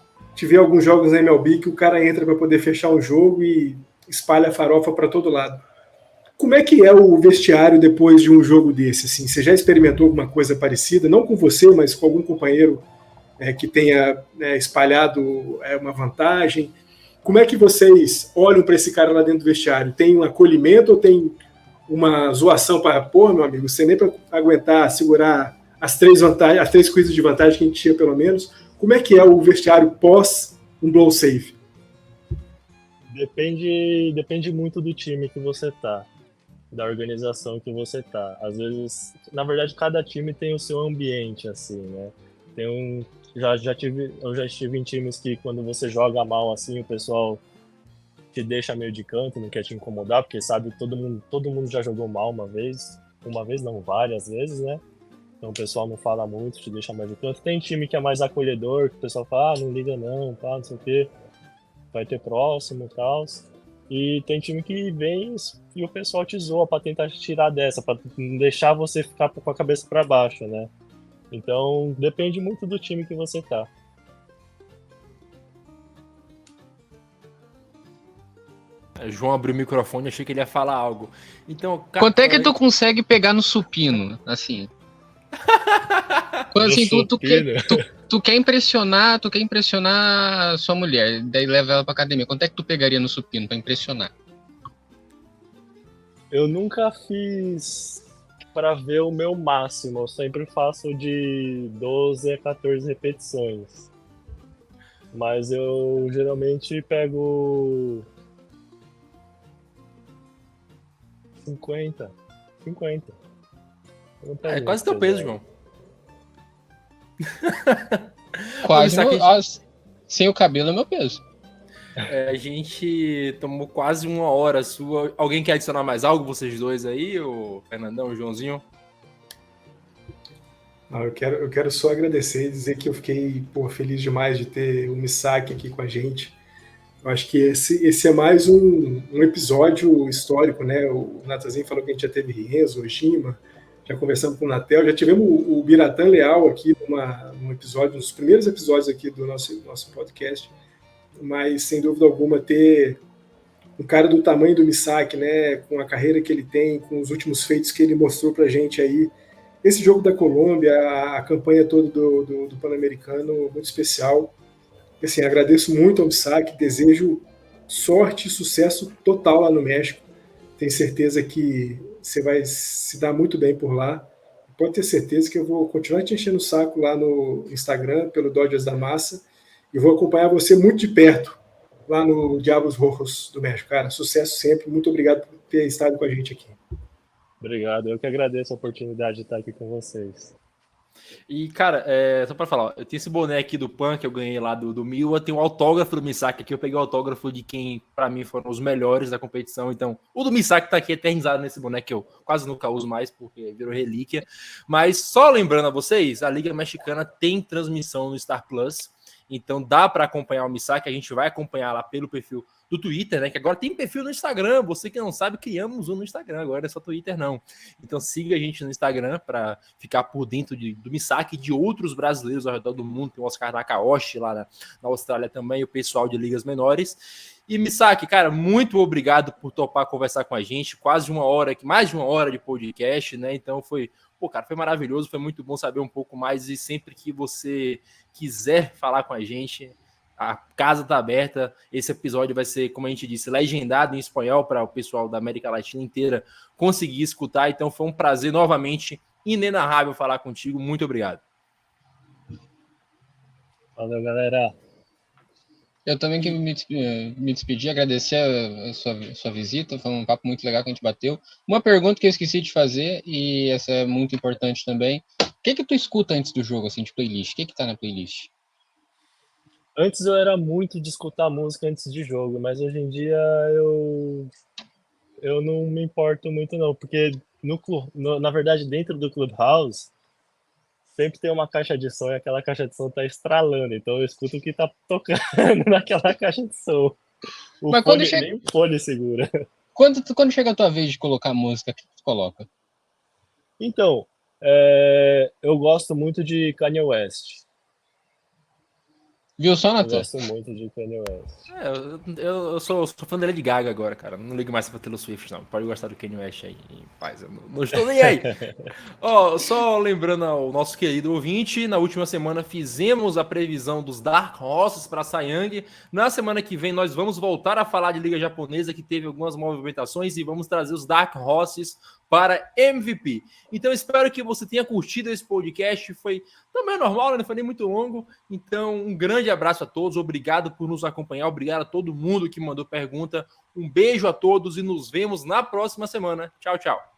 vê alguns jogos na MLB que o cara entra para poder fechar um jogo e espalha a farofa para todo lado. Como é que é o vestiário depois de um jogo desse? Assim, você já experimentou alguma coisa parecida? Não com você, mas com algum companheiro que tenha espalhado uma vantagem? Como é que vocês olham para esse cara lá dentro do vestiário? Tem um acolhimento ou tem uma zoação para, pô, meu amigo, você nem para aguentar segurar as três coisas de vantagem que a gente tinha pelo menos? Como é que é o vestiário pós um blow safe? Depende muito do time que você tá, da organização que você tá. Às vezes, na verdade, cada time tem o seu ambiente, assim, né? Eu já estive em times que quando você joga mal, assim, o pessoal te deixa meio de canto, não quer te incomodar, porque sabe todo mundo já jogou mal uma vez não, várias vezes, né? Então o pessoal não fala muito, te deixa mais de canto. Tem time que é mais acolhedor, que o pessoal fala, não liga não, tá, não sei o quê, vai ter próximo e tal. E tem time que vem e o pessoal te zoa pra tentar te tirar dessa, pra não deixar você ficar com a cabeça pra baixo, né? Então depende muito do time que você tá. João abriu o microfone, achei que ele ia falar algo. Então, quanto é que tu consegue pegar no supino, assim? Quando, assim, tu quer impressionar a sua mulher, daí leva ela pra academia. Quanto é que tu pegaria no supino pra impressionar? Eu nunca fiz para ver o meu máximo, eu sempre faço de 12 a 14 repetições. Mas eu geralmente pego 50. É quase teu peso, João. Quase. Sem o cabelo é meu peso. A gente tomou quase uma hora sua. Alguém quer adicionar mais algo, vocês dois aí? O Fernandão, o Joãozinho? Não, eu quero só agradecer e dizer que eu fiquei feliz demais de ter o Misaki aqui com a gente. Eu acho que esse é mais um episódio histórico, né? O Natazinho falou que a gente já teve Rienzo, Ojima, já conversamos com o Natel, já tivemos o Biratan Leal aqui num episódio, nos primeiros episódios aqui do nosso podcast, mas sem dúvida alguma ter um cara do tamanho do Misaki, né? Com a carreira que ele tem, com os últimos feitos que ele mostrou pra gente aí, esse jogo da Colômbia, a campanha toda do Pan-Americano, muito especial. Assim, agradeço muito ao Misaki, desejo sorte e sucesso total lá no México. Tenho certeza que você vai se dar muito bem por lá. Pode ter certeza que eu vou continuar te enchendo o saco lá no Instagram, pelo Dodgers da Massa, e vou acompanhar você muito de perto lá no Diablos Rojos do México. Cara, sucesso sempre. Muito obrigado por ter estado com a gente aqui. Obrigado. Eu que agradeço a oportunidade de estar aqui com vocês. E, cara, só pra falar, eu tenho esse boné aqui do Pan que eu ganhei lá do Mila, tem um autógrafo do Misaki aqui, eu peguei o autógrafo de quem, pra mim, foram os melhores da competição, então o do Misaki tá aqui eternizado nesse boné que eu quase nunca uso mais, porque virou relíquia, mas só lembrando a vocês, a Liga Mexicana tem transmissão no Star Plus, então dá para acompanhar o Misaki, a gente vai acompanhar lá pelo perfil do Twitter, né? Que agora tem perfil no Instagram. Você que não sabe, criamos um no Instagram. Agora não é só Twitter, não. Então siga a gente no Instagram para ficar por dentro do Misaki e de outros brasileiros ao redor do mundo. Tem o Oscar Nakaoshi lá na Austrália também, o pessoal de ligas menores. E Misaki, cara, muito obrigado por topar conversar com a gente. Quase uma hora, mais de uma hora de podcast, né? Então foi maravilhoso, foi muito bom saber um pouco mais. E sempre que você quiser falar com a gente, a casa está aberta. Esse episódio vai ser, como a gente disse, legendado em espanhol para o pessoal da América Latina inteira conseguir escutar. Então foi um prazer novamente inenarrável falar contigo. Muito obrigado. Valeu, galera. Eu também quero me despedir, agradecer a sua visita. Foi um papo muito legal que a gente bateu. Uma pergunta que eu esqueci de fazer, e essa é muito importante também. O que tu escuta antes do jogo, assim, de playlist? O que tá na playlist? Antes eu era muito de escutar música antes de jogo, mas hoje em dia eu não me importo muito não, porque na verdade dentro do Clubhouse sempre tem uma caixa de som e aquela caixa de som tá estralando, então eu escuto o que tá tocando naquela caixa de som. Nem o fone segura. Quando chega a tua vez de colocar música, o que tu coloca? Então, eu gosto muito de Kanye West. Viu só, Eu Natan? gosto muito de Kanye West. Eu sou fã da Lady Gaga agora, cara. Não ligo mais pra Taylor Swift, não. Pode gostar do Kanye West aí em paz. Eu não estou nem aí. Ó, só lembrando ao nosso querido ouvinte, na última semana fizemos a previsão dos Dark Horses para Sayang. Na semana que vem nós vamos voltar a falar de Liga Japonesa, que teve algumas movimentações, e vamos trazer os Dark Horses para MVP. Então espero que você tenha curtido esse podcast. Foi também normal, né? Não foi nem muito longo. Então um grande abraço a todos. Obrigado por nos acompanhar. Obrigado a todo mundo que mandou pergunta. Um beijo a todos e nos vemos na próxima semana. Tchau, tchau.